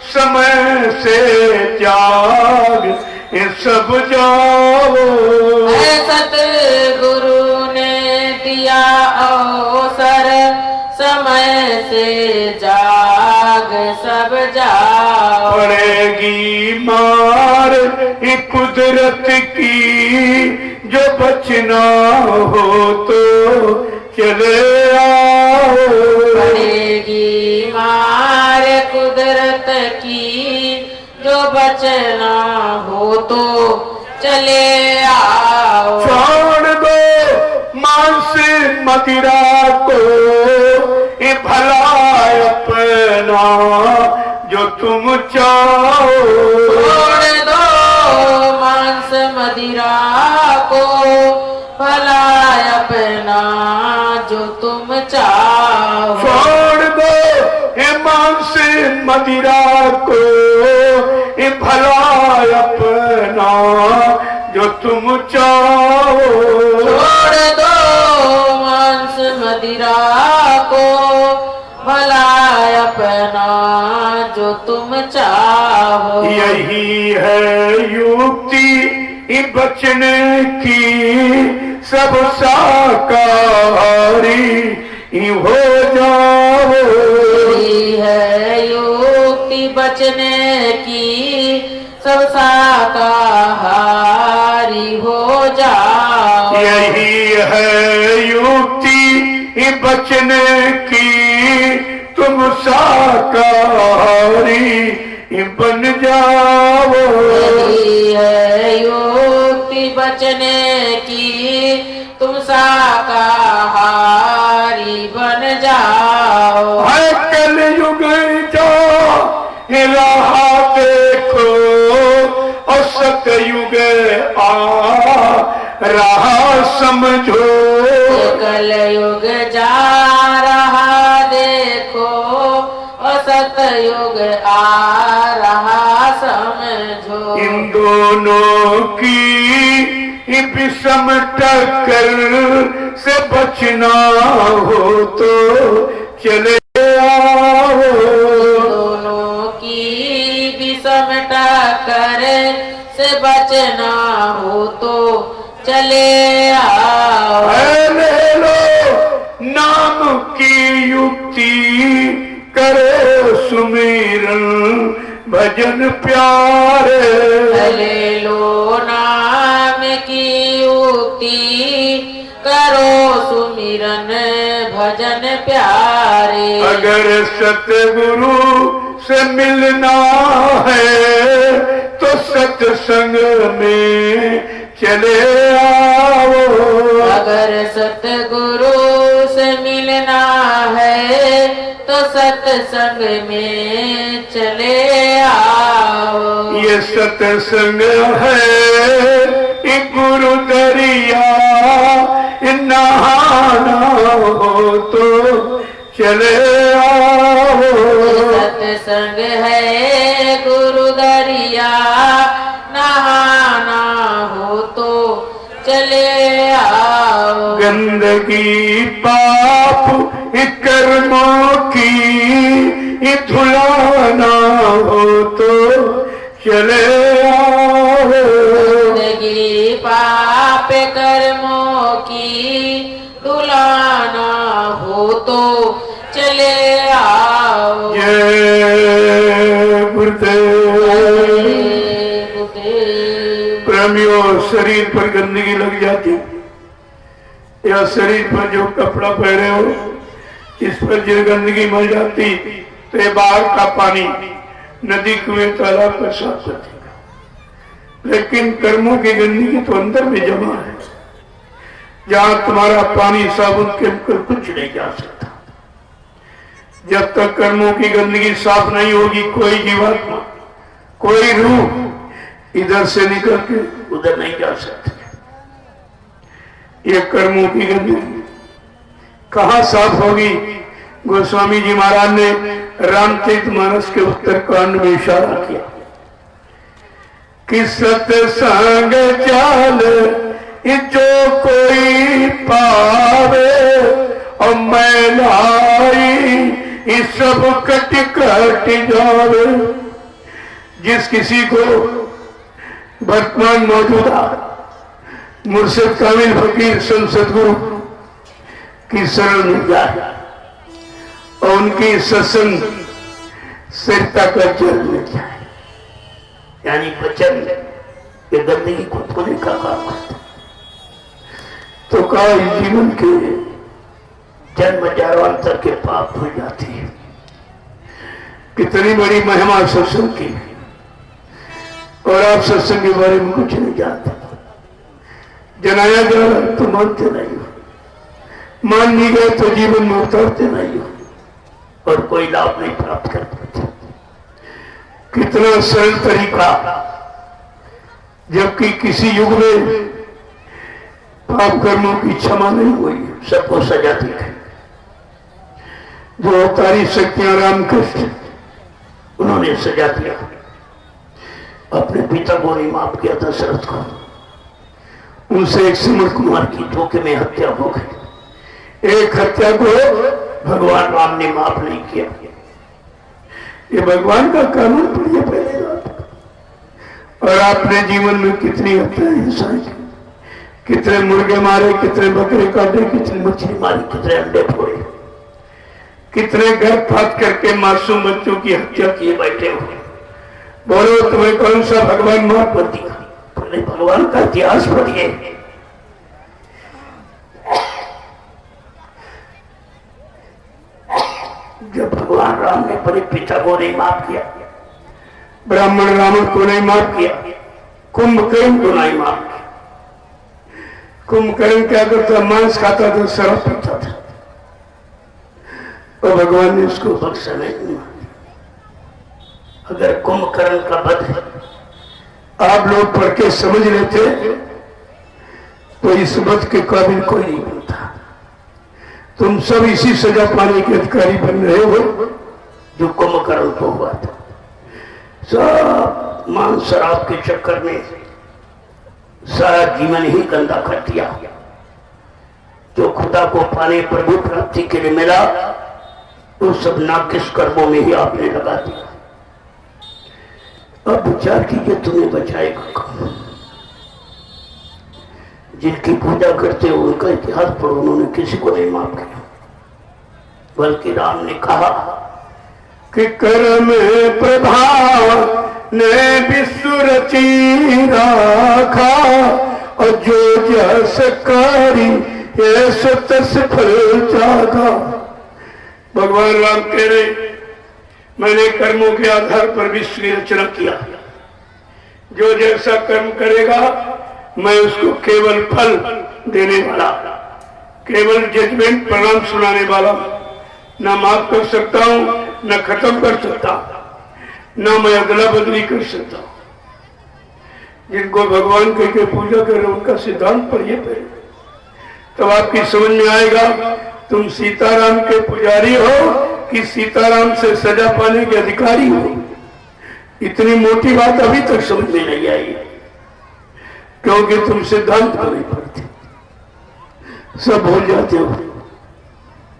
समय से जाग सब जाओ। सतगुरु ने दिया अवसर, समय से जाग सब जाओ। पड़ेगी मार कुदरत की, जो बचना हो तो चले आओ। पड़ेगी मार कुदरत की, जो बचना हो तो चले आओ। छोड़ दो मांस मदिरा को, ये भला अपना जो तुम चाहो। छोड़ दो मांस मदिरा को, भला अपना जो तुम चाहो। छोड़ दो ये मांस मदिरा को, ये भला अपना जो तुम चाहो। छोड़ दो मांस मदिरा को, भला अपना जो तुम चाहो। यही है युक्ति बचने की, सब साकारी हो जाओ। ये बचने की तुम शाकाहारी बन जाओ। यही है युक्ति बचने की तुम शाकाहारी बन जाओ। है कलयुग जो रहा देखो और सतयुग आ रहा समझो। कलयुग जा रहा देखो और सतयुग आ रहा समझो। इन दोनों की विषम टक्कर से बचना हो तो चले आओ। दोनों की विषम टक्कर से बचना हो तो चले आओ। ले लो नाम की युक्ति करो सुमिरन भजन प्यारे। ले लो नाम की युक्ति करो सुमिरन भजन प्यारे। अगर सतगुरु से मिलना है तो सत्संग में चले आओ। अगर सतगुरु से मिलना है तो सत्संग में चले आओ। ये सत्संग है ये गुरु दरिया नहाना हो तो चले आओ। सत्संग है गुरु दरिया नहाना हो तो चले आओ। गंदगी पाप कर्मों की धुलाना हो तो चले आओ। गंदगी पाप कर्मों की धुलाना हो तो चले आओ। जय गुरुदेव। प्रेमियों, शरीर पर गंदगी लग जाती या शरीर पर जो कपड़ा पहने हो इस पर जो गंदगी मर जाती तो ये बाहर का पानी नदी कुएं तालाब पर साफ कर देगा। लेकिन कर्मों की गंदगी तो अंदर में जमा है, जहां तुम्हारा पानी साबुन केमिकल कुछ नहीं जा सकता। जब तक कर्मों की गंदगी साफ नहीं होगी कोई जीवात्मा कोई रूह इधर से निकल के उधर नहीं जा सकती। ये कर्मों की गंदगी कहाँ साफ होगी? गोस्वामी जी महाराज ने रामचरितमानस के उत्तरकांड में इशारा किया कि सत्संग चाल जो कोई पावे और मैलाई इस सब कट कट जावे। जिस किसी को वर्तमान मौजूदा मुर्शिद कामिल फकीर संत सदगुरु की शरण में जाए और उनकी सत्संग सरिता का जल में जाए, यानी वचन ये गंदगी को धोने का काम करता तो का जीवन के जन्म जन्मांतर के पाप हो जाती है। कितनी बड़ी महिमा सत्संग की और आप सत्संग के बारे में कुछ नहीं जानते। जनाया जा रहा तो मानते नहीं हो, मान नहीं गए तो जीवन में उतारते नहीं हो और कोई लाभ नहीं प्राप्त कर पाते। कितना सरल तरीका, जबकि किसी युग में पाप कर्मों की क्षमा नहीं हुई, सबको सजा दी गई। जो अवतारी शक्तियां रामकृष्ण उन्होंने सजा दिया। अपने पिता को नहीं माफ किया दशरथ को, उनसे एक सिमर कुमार की धोखे में हत्या हो गई। एक हत्या को भगवान राम ने माफ नहीं किया। ये भगवान का कानून पढ़िए पहले रात। और आपने जीवन में कितनी हत्याएं हिंसाएं की, कितने मुर्गे मारे, कितने बकरे काटे, कितनी मछली मारी, कितने अंडे फोड़े, कितने घर फात करके मासूम बच्चों की हत्या किए बैठे हो। बोलो तुम्हें कौन सा भगवान माफ कर दिया? पहले भगवान का इतिहास पढ़िए। जब भगवान राम ने अपने पिता को नहीं माफ किया, ब्राह्मण रावण को नहीं माफ किया, कुंभकर्ण को नहीं माफ किया। कुंभकर्ण क्या करता? मांस खाता था, शराब पीता था, और भगवान ने उसको बख्शा नहीं। अगर कुंभकर्ण का वध आप लोग पढ़ के समझ लेते तो इस वध के काबिल कोई नहीं बनता। तुम सब इसी सजा पाने के अधिकारी बन रहे हो जो कुंभकर्ण को हुआ था। सब मांस शराब के चक्कर में सारा जीवन ही गंदा कर दिया। जो खुदा को पाने, प्रभु प्राप्ति के लिए मिला, वो सब नाकिस कर्मों में ही आपने लगा दिया। अब विचार कीजिए, तुम्हें बचाएगा कौन? जिनकी पूजा करते हो उनका इतिहास पढ़ो, उन्होंने किसी को नहीं माफ किया। बल्कि राम ने कहा कि कर्म प्रभाव ने विश्व रची राखा, और जो जस करी ये सतस फल जागा। भगवान राम कह रहे, मैंने कर्मों के आधार पर विश्व की रचना किया। जो जैसा कर्म करेगा मैं उसको केवल फल देने वाला, केवल जजमेंट, परिणाम सुनाने वाला। ना माफ कर सकता हूं, ना खत्म कर सकता, ना मैं अदला बदली कर सकता। जिनको भगवान कह के पूजा करें उनका सिद्धांत पढ़िए पहले, तब आपकी समझ में आएगा तुम सीताराम के पुजारी हो कि सीताराम से सजा पाने के अधिकारी हो। इतनी मोटी बात अभी तक समझ में नहीं आई, क्योंकि तुम सिद्धांत को नहीं पढ़ते, सब भूल जाते हो,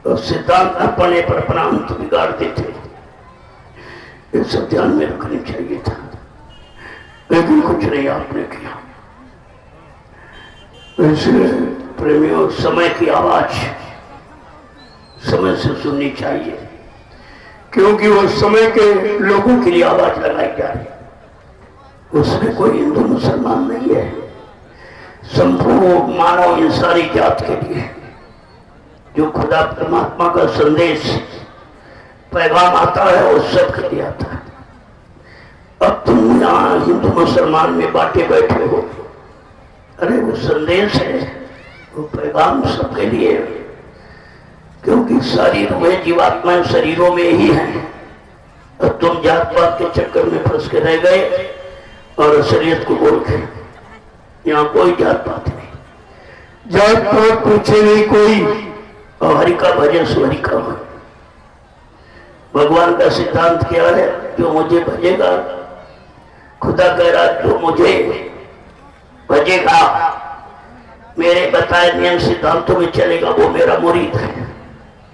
और सिद्धांत न पढ़ने पर अपना अंत बिगाड़ देते हो। ये सब ध्यान में रखनी चाहिए था, लेकिन कुछ नहीं आपने किया। इसलिए प्रेमियों, समय की आवाज समय से सुननी चाहिए, क्योंकि वो समय के लोगों के लिए आवाज लगाई जा रही। उसमें कोई हिंदू मुसलमान नहीं है, संपूर्ण मानव इंसानी जात के लिए जो खुदा परमात्मा का संदेश पैगाम आता है वो सबके लिए आता है। अब तुम यहाँ हिंदू मुसलमान में बांटे बैठे हो, अरे वो संदेश है, वो पैगाम सबके लिए है, क्योंकि सारी रूहें जीवात्माएं शरीरों में ही हैं। अब तुम जात पात के चक्कर में फंस के रह गए और असलियत को बोल के। यहाँ कोई जात पात नहीं, जात पात पूछे नहीं कोई, और हरि का भजन सो हरि का मन। भगवान का सिद्धांत क्या है? जो मुझे भजेगा, खुदा कह रहा जो मुझे भजेगा, मेरे बताए नियम सिद्धांतों में चलेगा, वो मेरा मुरीद है,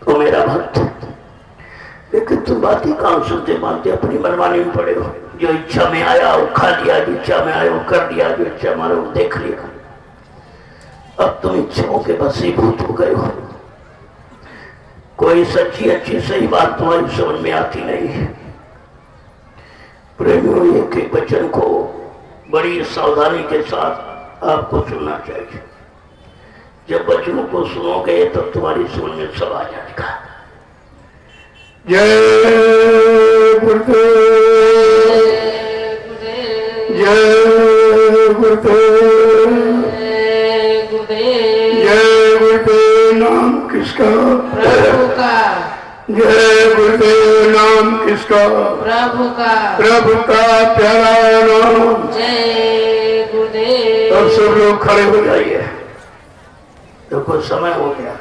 वो मेरा भक्त है। लेकिन तुम बात ही कहाँ सुनते मानते, अपनी मनमानी में पड़े हो। जो इच्छा में आया वो खा लिया, जो इच्छा में आया वो कर लिया, जो इच्छा मारे वो देख लिया। अब तुम इच्छाओं के वशीभूत हो गए हो। कोई सच्ची अच्छी सही बात तुम्हारी समझ में आती नहीं है। प्रेमियों, एक एक वचन को बड़ी सावधानी के साथ आपको सुनना चाहिए। जब वचनों को सुनोगे तब तुम्हारी समझ में सब आ जाएगा। जय गुरुदेव, जय गुरुदेव, जय गुरुदेव। नाम किसका? प्रभु का। जय गुरुदेव। नाम किसका? प्रभु का। प्रभु का प्यारा नाम। जय गुरुदेव। अब सब लोग खड़े हो जाइए। देखो समय हो गया,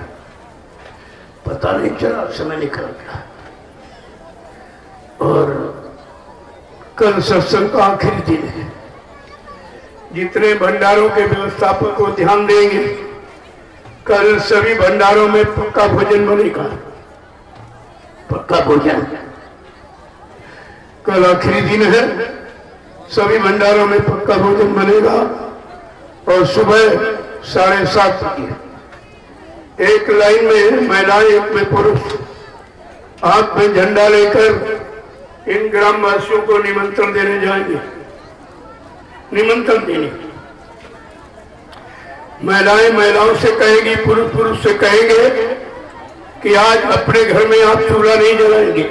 पता नहीं चला, समय निकल गया। और कल सत्संग का आखिरी दिन है। जितने भंडारों के व्यवस्थापक को ध्यान देंगे, कल सभी भंडारों में पक्का भोजन बनेगा। पक्का भोजन कल आखिरी दिन है, सभी भंडारों में पक्का भोजन बनेगा। और सुबह 7:30 बजे एक लाइन में महिलाएं, एक में पुरुष, हाथ में झंडा लेकर इन ग्रामवासियों को निमंत्रण देने जाएंगे। निमंत्रण देने, महिलाएं महिलाओं से कहेगी, पुरुष पुरुष से कहेंगे कि आज अपने घर में आप चूल्हा नहीं जलाएंगे,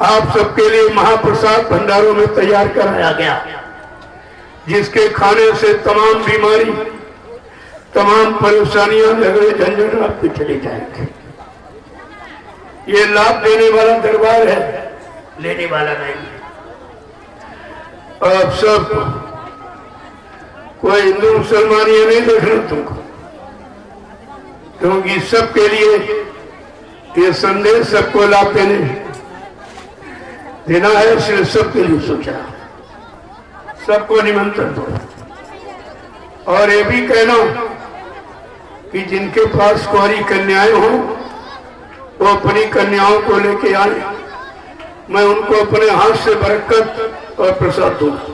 आप सबके लिए महाप्रसाद भंडारों में तैयार कराया गया, जिसके खाने से तमाम बीमारी, तमाम परेशानियां, झगड़े झंझट आपके चले जाएंगे। ये लाभ देने वाला दरबार है, लेने वाला नहीं। आप सब कोई हिंदू मुसलमान ये नहीं देखना तुमको, क्योंकि सबके लिए ये संदेश सबको लाभ देना है, इसलिए सबके लिए सोचा, सबको निमंत्रण दो। और ये भी कहना कि जिनके पास कुंवारी कन्याएं हो वो अपनी कन्याओं को लेके आए, मैं उनको अपने हाथ से बरकत और प्रसाद दूंगा,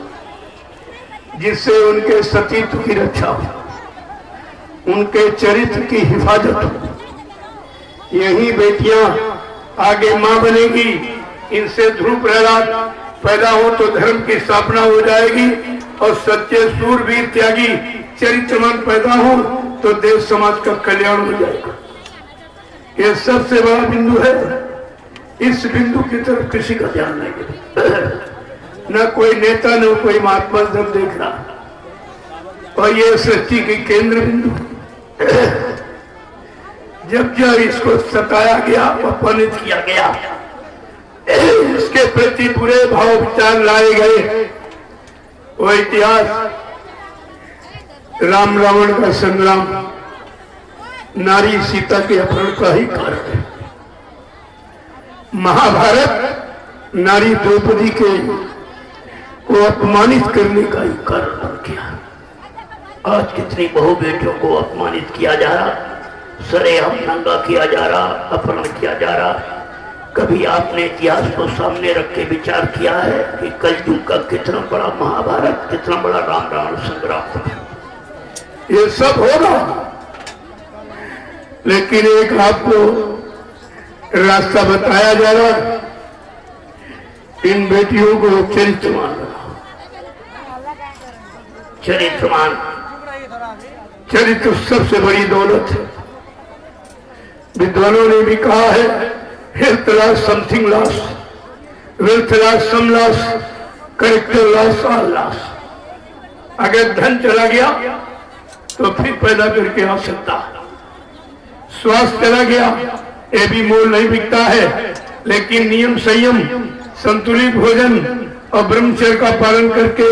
जिससे उनके सतीत्व की रक्षा हो, उनके चरित्र की हिफाजत हो। यही बेटियां आगे मां बनेगी, इनसे ध्रुव प्रहलाद पैदा हो तो धर्म की स्थापना हो जाएगी, और सच्चे सूरवीर त्यागी चरित्रवान पैदा हो तो देश समाज का कल्याण हो जाएगा। ये सबसे बड़ा बिंदु है। इस बिंदु की तरफ किसी का ध्यान नहीं, न कोई नेता न कोई महात्मा जब देखना, और ये सृष्टि की केंद्र बिंदु। जब जब इसको सताया गया, अपमानित किया गया, इसके प्रति बुरे भाव विचार लाए गए, वो इतिहास राम रावण का संग्राम, नारी सीता के अपहरण का ही कारण है। महाभारत नारी द्रौपदी के को अपमानित करने का ही कारण बन गया। आज कितनी बहु बेटियों को अपमानित किया जा रहा, सरेआम नंगा किया जा रहा, अपहरण किया जा रहा। कभी आपने इतिहास को सामने रख के विचार किया है कि कलयुग का कितना बड़ा महाभारत, कितना बड़ा राम रावण संग्राम था? ये सब होगा, लेकिन एक आपको रास्ता बताया जा रहा, इन बेटियों को चरित्रवान बनाओ। चरित्रवान, चरित्र सबसे बड़ी दौलत है। विद्वानों ने भी कहा है, health loss something loss, wealth loss some loss, character loss all loss. अगर धन चला गया तो फिर पैदा करके आ सकता, स्वास्थ्य चला गया ये भी मोल नहीं बिकता है, लेकिन नियम संयम, संतुलित भोजन और ब्रह्मचर्य का पालन करके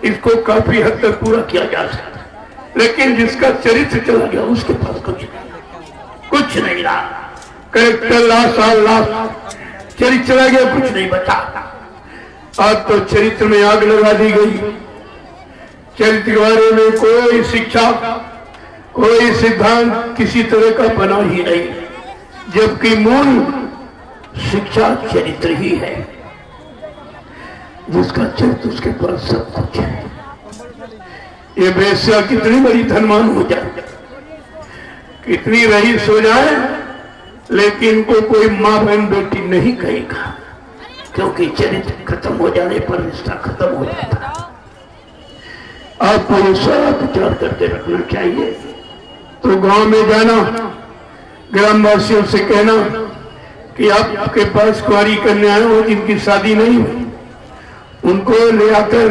इसको काफी हद तक पूरा किया जा सकता। लेकिन जिसका चरित्र चला गया उसके पास कुछ नहीं रहा। कैरेक्टर लॉस ऑल लॉस, चरित्र चला गया, कुछ नहीं बचा। आज तो चरित्र में आग लगा दी गई। चरित्र के बारे में कोई शिक्षा, कोई सिद्धांत किसी तरह का बना ही नहीं, जबकि मूल शिक्षा चरित्र ही है। जिसका चरित्र उसके पास सब कुछ है। ये वेश्या कितनी बड़ी धनवान हो जाए, कितनी रईस हो जाए, लेकिन को कोई माँ बहन बेटी नहीं कहेगा, क्योंकि चरित्र खत्म हो जाने पर रिश्ता खत्म हो जाता है। आपको ये सारा विचार करके रखना चाहिए। तो गांव में जाना, ग्रामवासियों से कहना कि आपके पास कुंवारी कन्याएं हो जिनकी शादी नहीं हुई, उनको ले आकर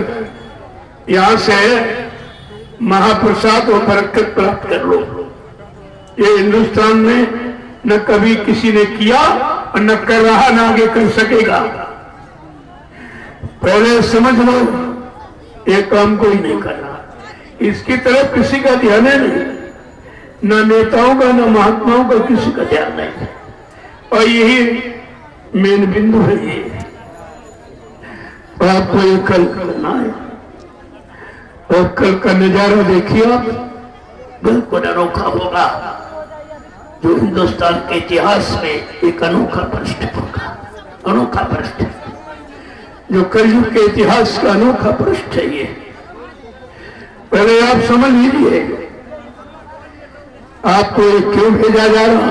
यहाँ से महाप्रसाद और बरकत प्राप्त कर लो। ये हिंदुस्तान में न कभी किसी ने किया और न कर रहा, न आगे कर सकेगा। पहले समझ लो, ये काम कोई नहीं कर रहा। इसकी तरफ किसी का ध्यान नहीं, न नेताओं का न महात्माओं का किसी का ध्यान नहीं। और यही मेन बिंदु है। ये आपको ये कल करना है, और कल का नजारा देखिए आप, बिल्कुल अनोखा होगा, जो हिंदुस्तान के इतिहास में एक अनोखा पृष्ठ होगा। अनोखा पृष्ठ, जो कलयुग के इतिहास का अनोखा पृष्ठ है। ये पहले आप समझ लीजिए, आपको क्यों भेजा जा रहा।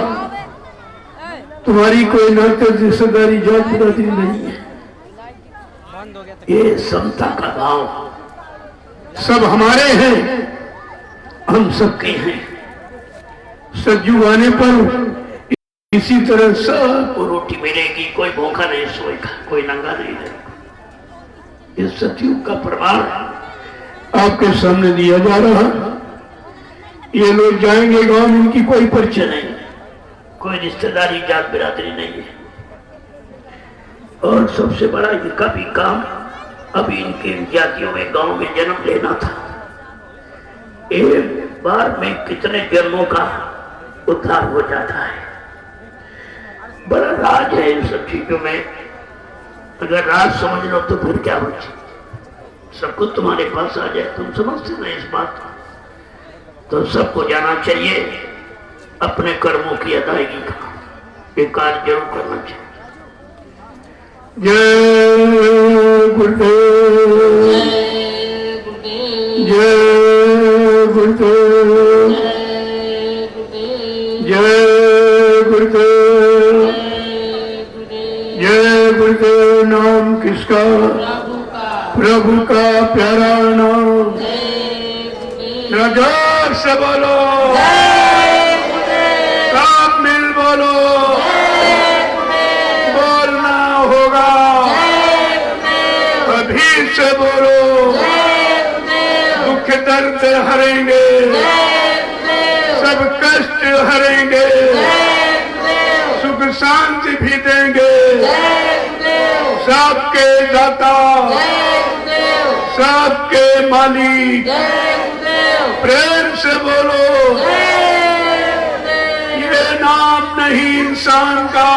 तुम्हारी कोई नाते रिश्तेदारी जात बिरादरी नहीं है। ये समता का गांव, सब हमारे हैं, हम सबके हैं। सज्जू आने पर इसी तरह सबको रोटी मिलेगी, कोई भूखा नहीं सोएगा, कोई नंगा नहीं रहेगा। ये सतयुग का प्रमाण आपके सामने दिया जा रहा। ये लोग जाएंगे गांव में, इनकी कोई परिचय नहीं, कोई रिश्तेदारी जात बिरादरी नहीं है। और सबसे बड़ा इनका भी काम अभी इनके जातियों में गांव में जन्म लेना था। एक बार में कितने जन्मों का उद्धार हो जाता है। बड़ा राज है इन सब चीजों में। अगर राज समझ लो तो फिर क्या हो, सब कुछ तुम्हारे पास आ जाए। तुम समझते ना इस बात को, तो सबको जाना चाहिए अपने कर्मों की अदायगी का एक कार्य जरूर करना चाहिए। जय गुरुदेव, जय गुरुदेव, जय गुरुदेव, जय गुरुदेव। नाम किसका? प्रभु का प्यारा नाम। जोर से बोलो, सब मिल बोलो, बोलना होगा, अभी से बोलो। दुख दर्द हरेंगे, सब कष्ट हरेंगे, सुख शांति भी देंगे। सबके दाता, सबके मालिक, प्रेम से बोलो। ये नाम नहीं इंसान का,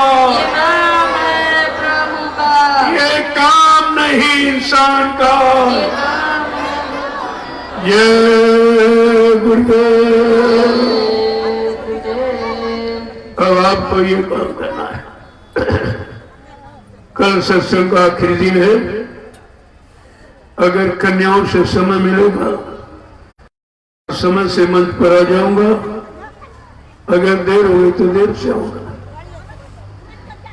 ये काम नहीं इंसान का। ये गुरुदेव। अब आपको ये काम करना है। कल सत्संग का आखिरी दिन है। अगर कन्याओं से समय मिलेगा, समय से मंच पर आ जाऊंगा। अगर देर हुई तो देर से आऊंगा,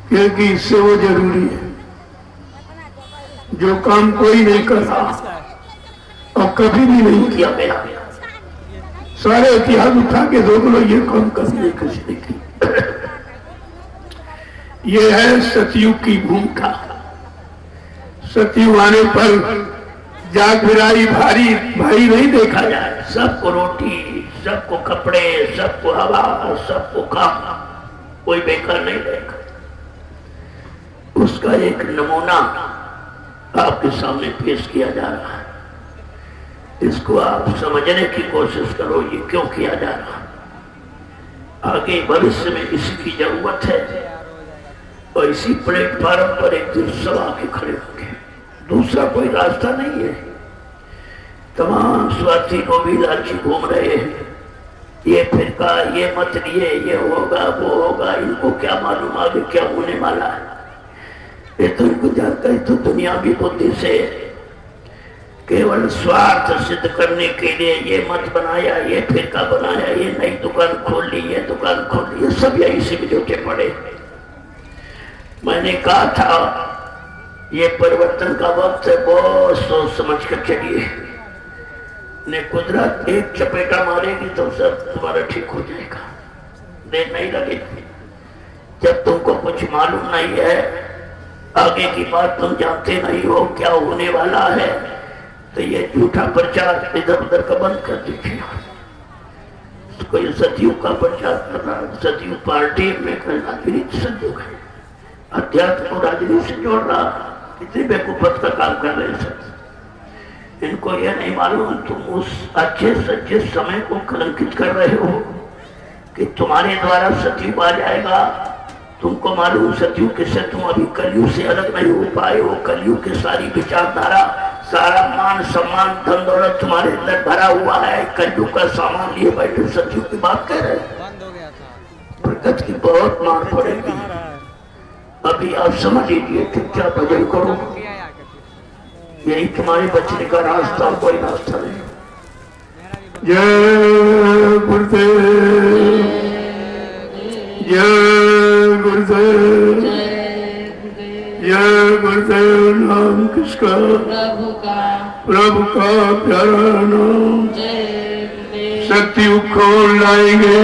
क्योंकि इससे वो जरूरी है जो काम कोई नहीं कर रहा और कभी भी नहीं किया गया। सारे इतिहास उठा के देख लो, ये काम कभी किसी ने की। ये है सतयुग की भूमिका। सतयुग आने पर जाग भिराई भारी भारी नहीं देखा जाए। सबको रोटी, सबको कपड़े, सबको हवा, सबको काम, कोई बेकार नहीं रहेगा। उसका एक नमूना आपके सामने पेश किया जा रहा है। इसको आप समझने की कोशिश करो, ये क्यों किया जा रहा है। आगे भविष्य में इसकी जरूरत है और इसी प्लेटफॉर्म पर एक दिन सब आके खड़े होंगे। दूसरा कोई रास्ता नहीं है। तमाम स्वार्थी गोभी लालची घूम रहे हैं। ये फिरका, ये मत लिए, ये होगा वो होगा, इनको क्या मालूम आगे क्या होने वाला है। ये तो इनको जानता है। तो दुनियावी बुद्धि से केवल स्वार्थ सिद्ध करने के लिए ये मत बनाया, ये फिरका बनाया, ये नई दुकान खोल ली, ये दुकान खोल ली, ये सब यही से भी जुटे पड़े। मैंने कहा था ये परिवर्तन का वक्त है, बहुत सोच समझ कर चलिए। ने कुदरत एक चपेटा मारेगी तो सब तुम्हारा ठीक हो जाएगा, देर नहीं लगेगी। जब तुमको कुछ मालूम नहीं है, आगे की बात तुम जानते नहीं हो क्या होने वाला है, तो ये झूठा प्रचार इधर उधर का बंद कर दीजिए। कोई सतयुग का प्रचार कर रहा है, सतयुग पार्टी में राजनीति सतयुग है, अध्यात्म को राजनीति से जोड़ रहा। कितनी बेवकूफत का काम कर रहे हैं। इनको यह नहीं मालूम तुम उस अच्छे सच्चे समय को कलंकित कर रहे हो कि तुम्हारे द्वारा सतयुग आ जाएगा। तुमको मालूम सतयुग के से तुम अभी कलयुग से अलग नहीं हो पाए हो। कलयुग की सारी विचारधारा, सारा मान सम्मान धन दौलत तुम्हारे अंदर भरा हुआ है। कलयुग का सामान लिए बैठे सतयुग की बात कह रहे हैं। प्रगति की बहुत मार पड़ेगी। अभी आप समझ लीजिए, चुपचाप भजन करो, यही तुम्हारे बचने का रास्ता, कोई रास्ता नहीं। जय गुरुदेव, जय गुरुदेव, जय गुरुदेव। नाम किसका? प्रभु का प्यारा नाम। सतयुग खोल लाएंगे,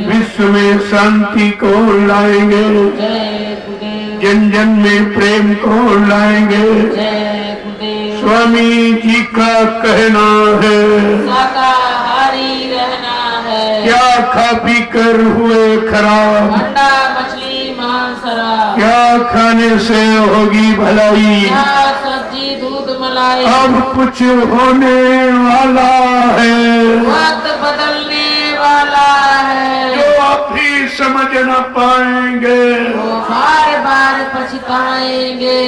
विश्व विश्व में शांति को लाएंगे, जय गुरुदेव जन जन में प्रेम को लाएंगे। जय गुरुदेव स्वामी जी का कहना है, शाकाहारी रहना है, क्या खा पी कर हुए खराब, अंडा मछली मांस शराब, क्या खाने से होगी भलाई, क्या सब्जी दूध मलाई, अब कुछ होने वाला है वक्त बदलने वाला है, जो आप भी समझ न पाएंगे, वो बार बार पछताएंगे,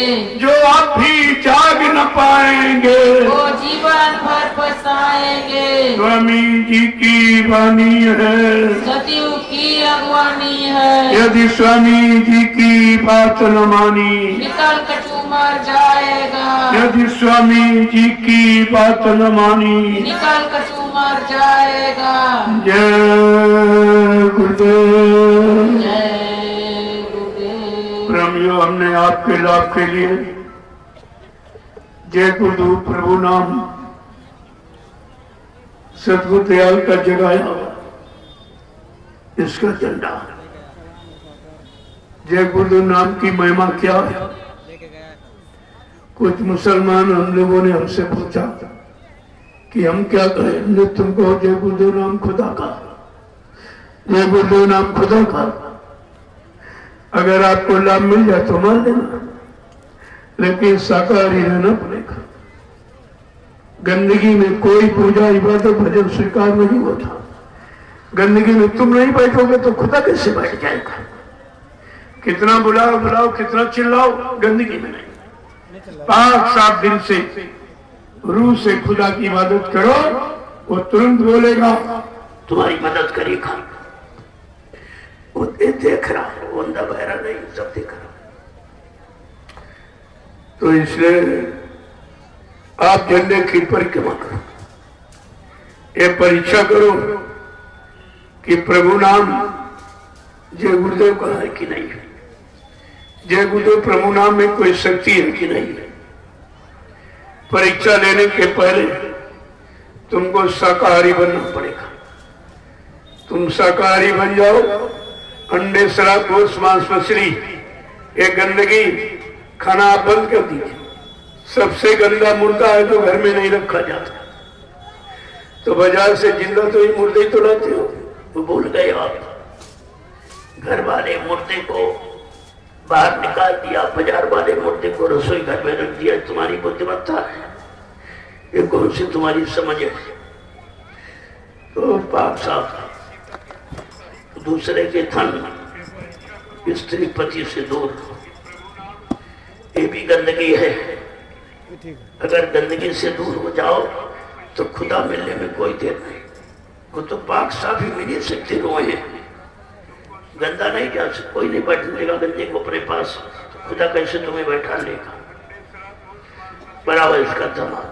जो आप भी जाग न पाएंगे। वो जीवन भर पछताएंगे। स्वामी जी की वाणी है, सतयुग की अगवानी है, यदि स्वामी जी की बात न मानी, निकल कछू मर जाएगा, यदि स्वामी जी की बात न मानी। निकल कछू मर जाएगा। जय गुरुदेव। जय गुरुदेव। प्रेमियों, हमने आपके लाभ के लिए जय गुरुदेव प्रभु नाम सतगुरु दयाल का जगाया इसका झंडा। जय गुरुदेव नाम की महिमा क्या है? कुछ मुसलमान हम लोगों ने हमसे पूछा कि हम क्या कहें। हमने तुमको जय गुरुदेव नाम खुदा का, जय गुरुदेव नाम खुदा का। अगर आपको लाभ मिल जाए तो मान लेना, लेकिन शाकाहारी रहना पड़ेगा। गंदगी में कोई पूजा इबादत भजन स्वीकार नहीं होता। गंदगी में तुम नहीं बैठोगे तो खुदा कैसे बैठ जाएगा? कितना बुलाओ बुलाओ, कितना चिल्लाओ, गंदगी में नहीं। पाक साफ दिल से रूह से खुदा की इबादत करो, वो तुरंत बोलेगा तुम्हारी मदद करेगा। वो देख रहा, वो अंधा बहरा नहीं, सब देख रहा। तो इसलिए आप झंडे की परिक्रमा करो, ये परीक्षा करो कि प्रभु नाम जय गुरुदेव का है कि नहीं है। जय गुरुदेव प्रभु नाम में कोई शक्ति है कि नहीं है। परीक्षा लेने के पहले तुमको शाकाहारी बनना पड़ेगा। तुम शाकाहारी बन जाओ, अंडे शराब गोश्त मांस मछली ये गंदगी खाना आप बंद कर दीजिए। सबसे गंदा मुर्दा है जो घर में नहीं रखा जाता। तो बाजार से जिंदा तो ये मुर्दे ही तो लाते हो। वो भूल गए आप, घर वाले मुर्दे को बाहर निकाल दिया, बाजार वाले मुर्दे को रसोई घर में रख दिया। तुम्हारी बुद्धिमत्ता है, ये कौन सी तुम्हारी समझ है? तो पाक साफ दूसरे के धन स्त्री पति से दूर, ये भी गंदगी है। अगर गंदगी से दूर हो जाओ तो खुदा मिलने में कोई देर नहीं। वो तो पाक साफ ही मिल सकते रोए हैं, गंदा नहीं जा सकता। कोई नहीं बैठ लेगा गंदे को अपने पास, तो खुदा कैसे तुम्हें बैठा लेगा? बराबर इसका धमाल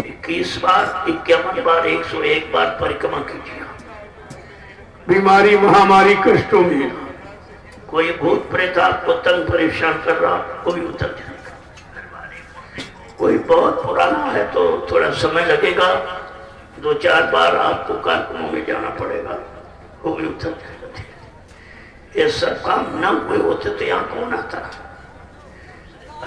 21 बार 51 बार 101 बार परिक्रमा कीजिए। बीमारी महामारी कष्टों में कोई भूत प्रेत आपको तंग परेशान कर रहा, वो भी उतर जाएगा। कोई बहुत पुराना है तो थोड़ा समय लगेगा, 2-4 बार आपको कारकुनों में जाना पड़ेगा, वो भी उतर जाएगा। ये सब काम न हुए होते तो यहाँ कौन आता?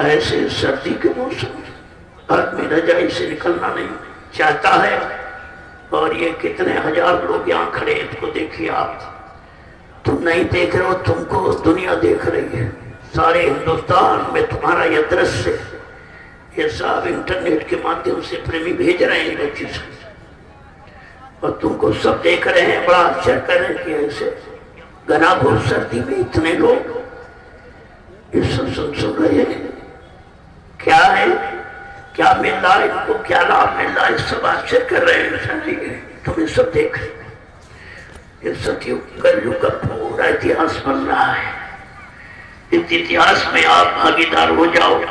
ऐसे सर्दी के मौसम आदमी रजाई से निकलना नहीं चाहता है, और ये कितने हजार लोग यहाँ खड़े हैं। इसको देखिए आप, तुम नहीं देख रहे हो, तुमको दुनिया देख रही है। सारे हिंदुस्तान में तुम्हारा यह दृश्य, ये सब इंटरनेट के माध्यम से प्रेमी भेज रहे हैं बच्ची से, और तुमको सब देख रहे हैं। बड़ा आश्चर्य कर रहे हैं कि ऐसे घना घोर सर्दी में इतने लोग इस सत्संग सुन रहे हैं। क्या है, क्या मिल रहा है इनको, क्या लाभ मिल रहा है, सब आश्चर्य कर रहे हैं। ऐसा नहीं है, तुम्हें सब देख रहे हैं। ये सतयुग कलयुग का पूरा इतिहास बन रहा है। इस इतिहास में आप भागीदार हो जाओ,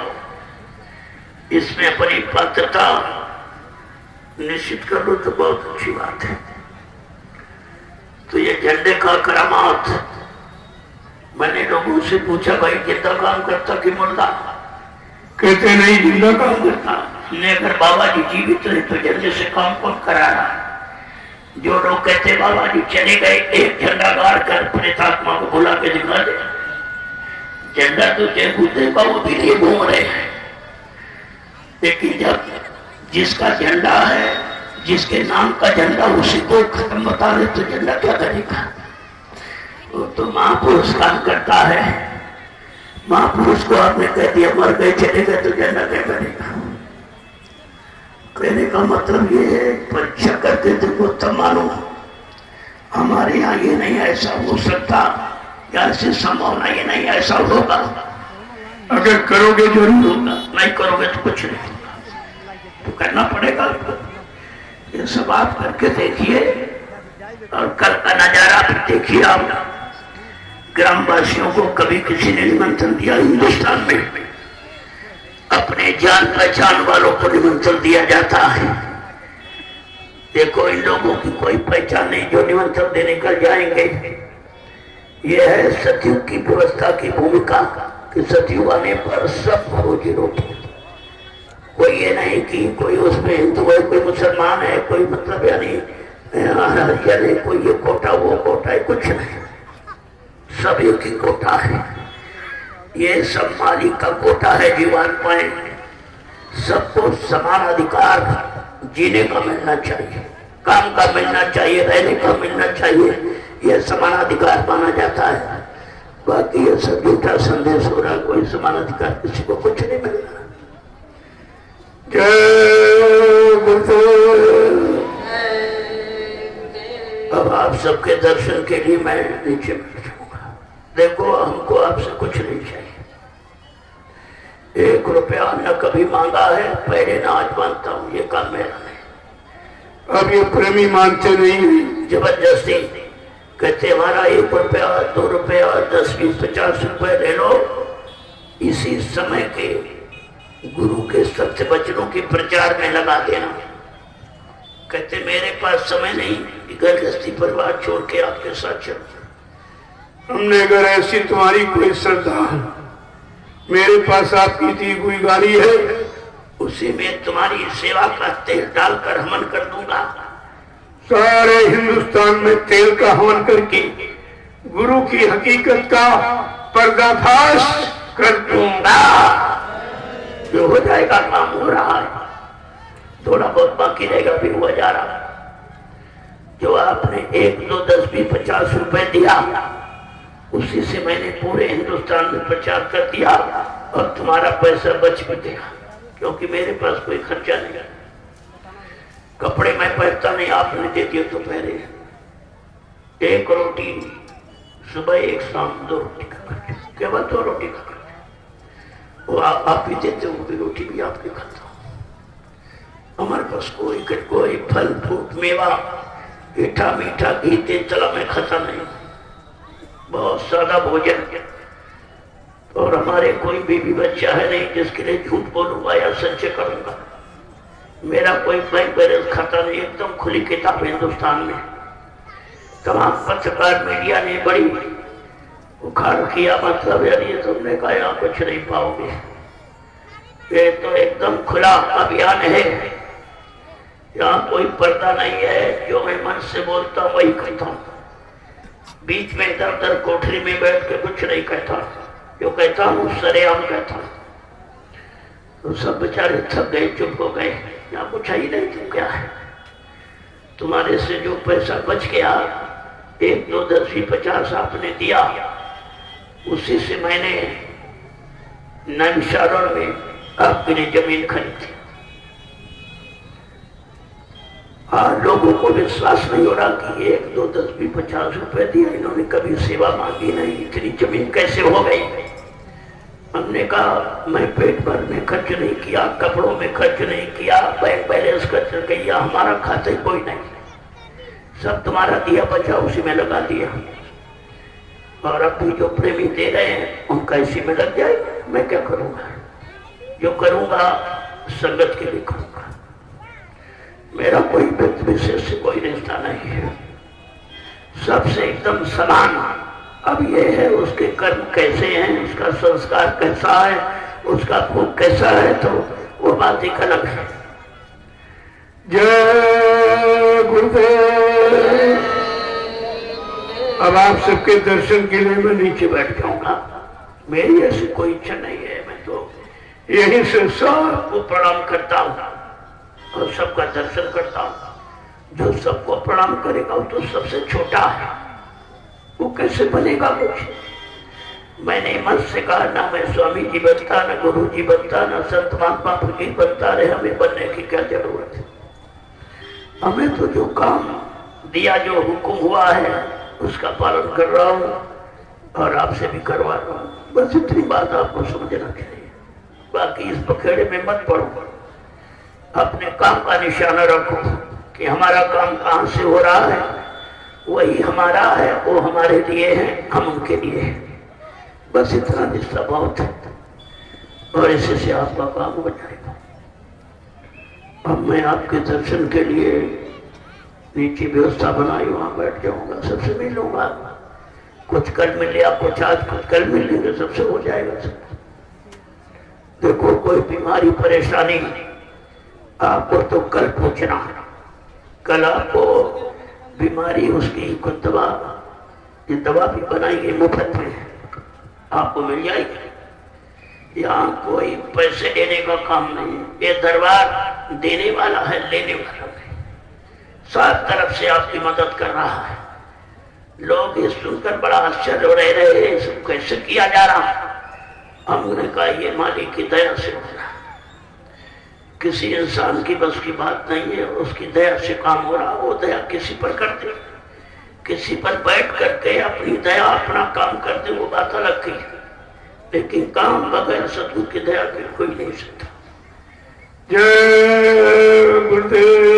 इसमें अपनी पात्रता निश्चित कर लो तो बहुत अच्छी बात है। तो ये झंडे का करामात, मैंने लोगों से पूछा भाई जिंदा काम करता कि मुर्दा? कहते नहीं जिंदा काम करता। ने अगर बाबा जी जीवित रहे तो झंडे से काम कौन करा रहा? जो लोग कहते बाबा जी चले गए, एक झंडा गाड़ कर प्रेतात्मा को बुला के दिखा दे। झंडा तो जयपुर का वो भी लिए घूम रहे हैं, लेकिन जब जिसका झंडा है, जिसके नाम का झंडा, उसी को खत्म बता रहे तो झंडा क्या करेगा? वो तो महापुरुष काम करता है। महापुरुष को आपने कह दिया मर गए चले गए तो झंडा क्या करेगा? कहने का मतलब ये है परीक्षा करके देखो तब मानो। हमारे यहाँ ये नहीं ऐसा हो सकता, या ऐसी संभावना ये नहीं ऐसा होगा। अगर करोगे जरूर होगा, नहीं करोगे तो कुछ नहीं होगा, तो करना पड़ेगा। ये सब आप करके देखिए और कल का नजारा भी देखिए। आप ग्रामवासियों को कभी किसी ने निमंत्रण दिया हिंदुस्तान में? अपने जान पहचान वालों को निमंत्रण दिया जाता है। देखो इन लोगों की कोई पहचान नहीं जो निमंत्रण देने कर जाएंगे। यह है सतयुग की व्यवस्था की भूमिका कि सतयुग आने पर सब रोजी रोटी। कोई ये नहीं कि कोई उसमें हिंदू है, कोई मुसलमान है, कोई मतलब यानी कोई ये कोटा वो कोटा है, कुछ नहीं। सब एक ही कोटा है। ये सब मालिक का कोटा है। जीवन पाए सबको समान अधिकार जीने का मिलना चाहिए, काम का मिलना चाहिए, रहने का मिलना चाहिए। यह समान अधिकार माना जाता है। बाकी ये सब झूठा संदेश हो रहा है, कोई समान अधिकार किसी को कुछ नहीं मिल रहा। अब आप सबके दर्शन के लिए मैं नीचे बैठूंगा। देखो हमको आपसे कुछ नहीं चाहिए, 1 रुपया न कभी मांगा है पहले, ना आज मानता हूँ। ये काम मेरा नहीं। अब ये प्रेमी मानते नहीं, जबरदस्ती कहते हमारा 1 रुपया 2 रुपया 10 20 50 रुपए ले लो। इसी समय के गुरु के सत्य वचनों के प्रचार में लगा देना। कहते मेरे पास समय नहीं, गृहस्थी परिवार छोड़ के आपके साथ चलूं। हमने अगर ऐसी तुम्हारी कोई श्रद्धा, मेरे पास आपकी दी हुई गाड़ी है, उसी में तुम्हारी सेवा का तेल डालकर हवन कर दूंगा। सारे हिंदुस्तान में तेल का हवन करके गुरु की हकीकत का पर्दाफाश कर दूंगा। जो हो जाएगा काम हो रहा है, थोड़ा बहुत बाकी रहेगा फिर हुआ जा रहा है। जो आपने 1 2 10 20 50 रुपए दिया, उसी से मैंने पूरे हिंदुस्तान में प्रचार कर दिया और तुम्हारा पैसा बच भी गया, क्योंकि मेरे पास कोई खर्चा नहीं है। कपड़े मैं पहनता नहीं, आपने दे दिए तो पहले। 1 रोटी सुबह 1 शाम 2 रोटी का खर्चा, केवल 2 रोटी का खर्चा। वो आप ही देते हो, भी रोटी भी आपके खाता हूँ। हमारे पास कोई फल फ्रूट मेवा मीठा मीठा घी तेल चला मैं खाता नहीं, बहुत सादा भोजन। और हमारे कोई बीवी बच्चा है नहीं जिसके लिए झूठ बोलूंगा या सच्चे करूंगा। मेरा कोई बैंक बैलेंस खाता नहीं, एकदम खुली किताब। हिंदुस्तान में तमाम पत्रकार मीडिया ने बड़ी उखाड़ किया, मतलब यानी तुमने कहा यहाँ कुछ नहीं पाओगे। ये तो एकदम खुला अभियान है, यहाँ कोई पर्दा नहीं है। जो मैं मन से बोलता हूँ वही कहता हूँ। बीच में इधर उधर कोठरी में बैठ के कुछ नहीं कहता, जो कहता हूँ सरेआम कहता हूँ। तो सब बेचारे थक गए, चुप हो गए। यहाँ कुछ ही नहीं, तुम क्या है? तुम्हारे से जो पैसा बच गया 1 2 10 20 50 आपने दिया, उसी से मैंने नैमिषारण्य में आपके लिए जमीन खरीदी। लोगों को विश्वास नहीं हो रहा कि 1 2 10 20 50 रुपए दिया, इन्होंने कभी सेवा मांगी नहीं, इतनी जमीन कैसे हो गई? हमने कहा मैं पेट भर में खर्च नहीं किया, कपड़ों में खर्च नहीं किया, बैंक बैलेंस खर्च नहीं किया, हमारा खाते कोई नहीं, सब तुम्हारा दिया बचा उसी में लगा दिया। और अब भी जो प्रेमी दे रहे हैं उनका इसी में लग जाए। मैं क्या करूंगा? जो करूंगा संगत के लिए करूंगा। मेरा कोई व्यक्ति विशेष से कोई रिश्ता नहीं है, सबसे एकदम समान। अब ये है उसके कर्म कैसे हैं, उसका संस्कार कैसा है, उसका भोग कैसा है, तो वो बात एक अलग है। जय गुरुदेव। अब आप सबके दर्शन के लिए मैं नीचे बैठ जाऊंगा। मेरी ऐसी कोई इच्छा नहीं है, मैं तो यही से सबको प्रणाम करता हूँ और सबका दर्शन करता हूँ। जो सबको प्रणाम करेगा वो तो सबसे छोटा है, वो कैसे बनेगा कुछ। मैंने मन से कहा ना मैं स्वामी जी बनता, ना गुरु जी बनता, ना संत महात्मा फकीर बनता रहे, हमें बनने की क्या जरूरत है। हमें तो जो काम दिया, जो हुक्म हुआ है उसका पालन कर रहा हूँ और आपसे भी करवा रहा हूँ। बस इतनी बात आपको समझना चाहिए। बाकी इस पखेड़े में मत पड़ो, अपने काम का निशाना रखो कि हमारा काम कहाँ से हो रहा है, वही हमारा है, वो हमारे लिए है, हम उनके लिए हैं। बस इतना निष्ठा बहुत है और इसी से आपका काम हो जाएगा। अब मैं आपके दर्शन के लिए नीचे व्यवस्था बनाई, वहां बैठ जाऊंगा, सबसे मिलूंगा। कुछ कल मिले आपको, आज कुछ कल मिलेंगे, सबसे हो जाएगा सब। देखो कोई बीमारी परेशानी आपको तो कल पूछना, कल आपको बीमारी उसकी कुछ दवा, ये दवा भी बनाएंगे मुफ्त में, आपको मिल जाएगी। यहाँ कोई पैसे देने का काम नहीं है, ये दरबार देने वाला है, लेने वाला नहीं। सब तरफ से आपकी मदद कर रहा है। लोग ये सुनकर बड़ा आश्चर्य हो रहे हैं, सब कैसे किया जा रहा। हमने कहा ये मालिक की दया से हो रहा है, किसी इंसान की बस की बात नहीं है, उसकी दया से काम हो रहा। वो दया किसी पर करते, किसी पर बैठ करके अपनी दया अपना काम करते, वो बात अलग की, लेकिन काम बगैर सतगुरु की दया के कोई नहीं सकता। जय गुरुदेव।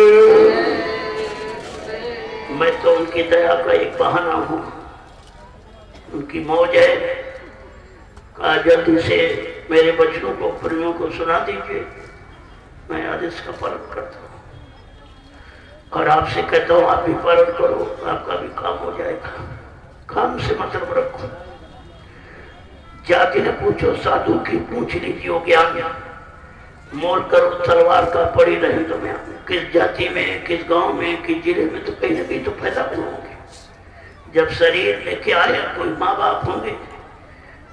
मैं तो उनकी दया का एक बहाना हूँ, उनकी मौज है। कहा जल्दी से मेरे बच्चों को, प्रेमियों को सुना दीजिए, मैं आदेश का पालन करता हूँ और आपसे कहता हूँ आप भी पालन करो, आपका भी काम हो जाएगा। काम से मतलब रखो। जाति ने पूछो साधु की, पूछ लीजिए ज्ञान, मोल करो तलवार का पड़ी रही तो मैं किस जाति में, किस गांव में, किस जिले में, तो कहीं ना कहीं तो पैदा होंगे। जब शरीर लेके आया कोई माँ बाप होंगे,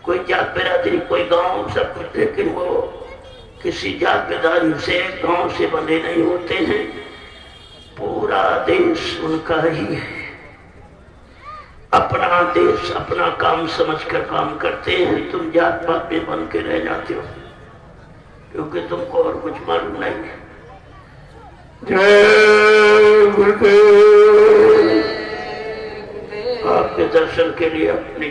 कोई जात बिरादरी, कोई गांव, सब कुछ, लेकिन वो किसी जात बिरादरी से, गांव से बंधे नहीं होते हैं। पूरा देश उनका ही है। अपना देश अपना काम समझकर काम करते हैं। तुम जात पात में बन के रह जाते हो क्योंकि तुमको और कुछ मालूम नहीं है। जय गुरुदेव। आपके दर्शन के लिए अपने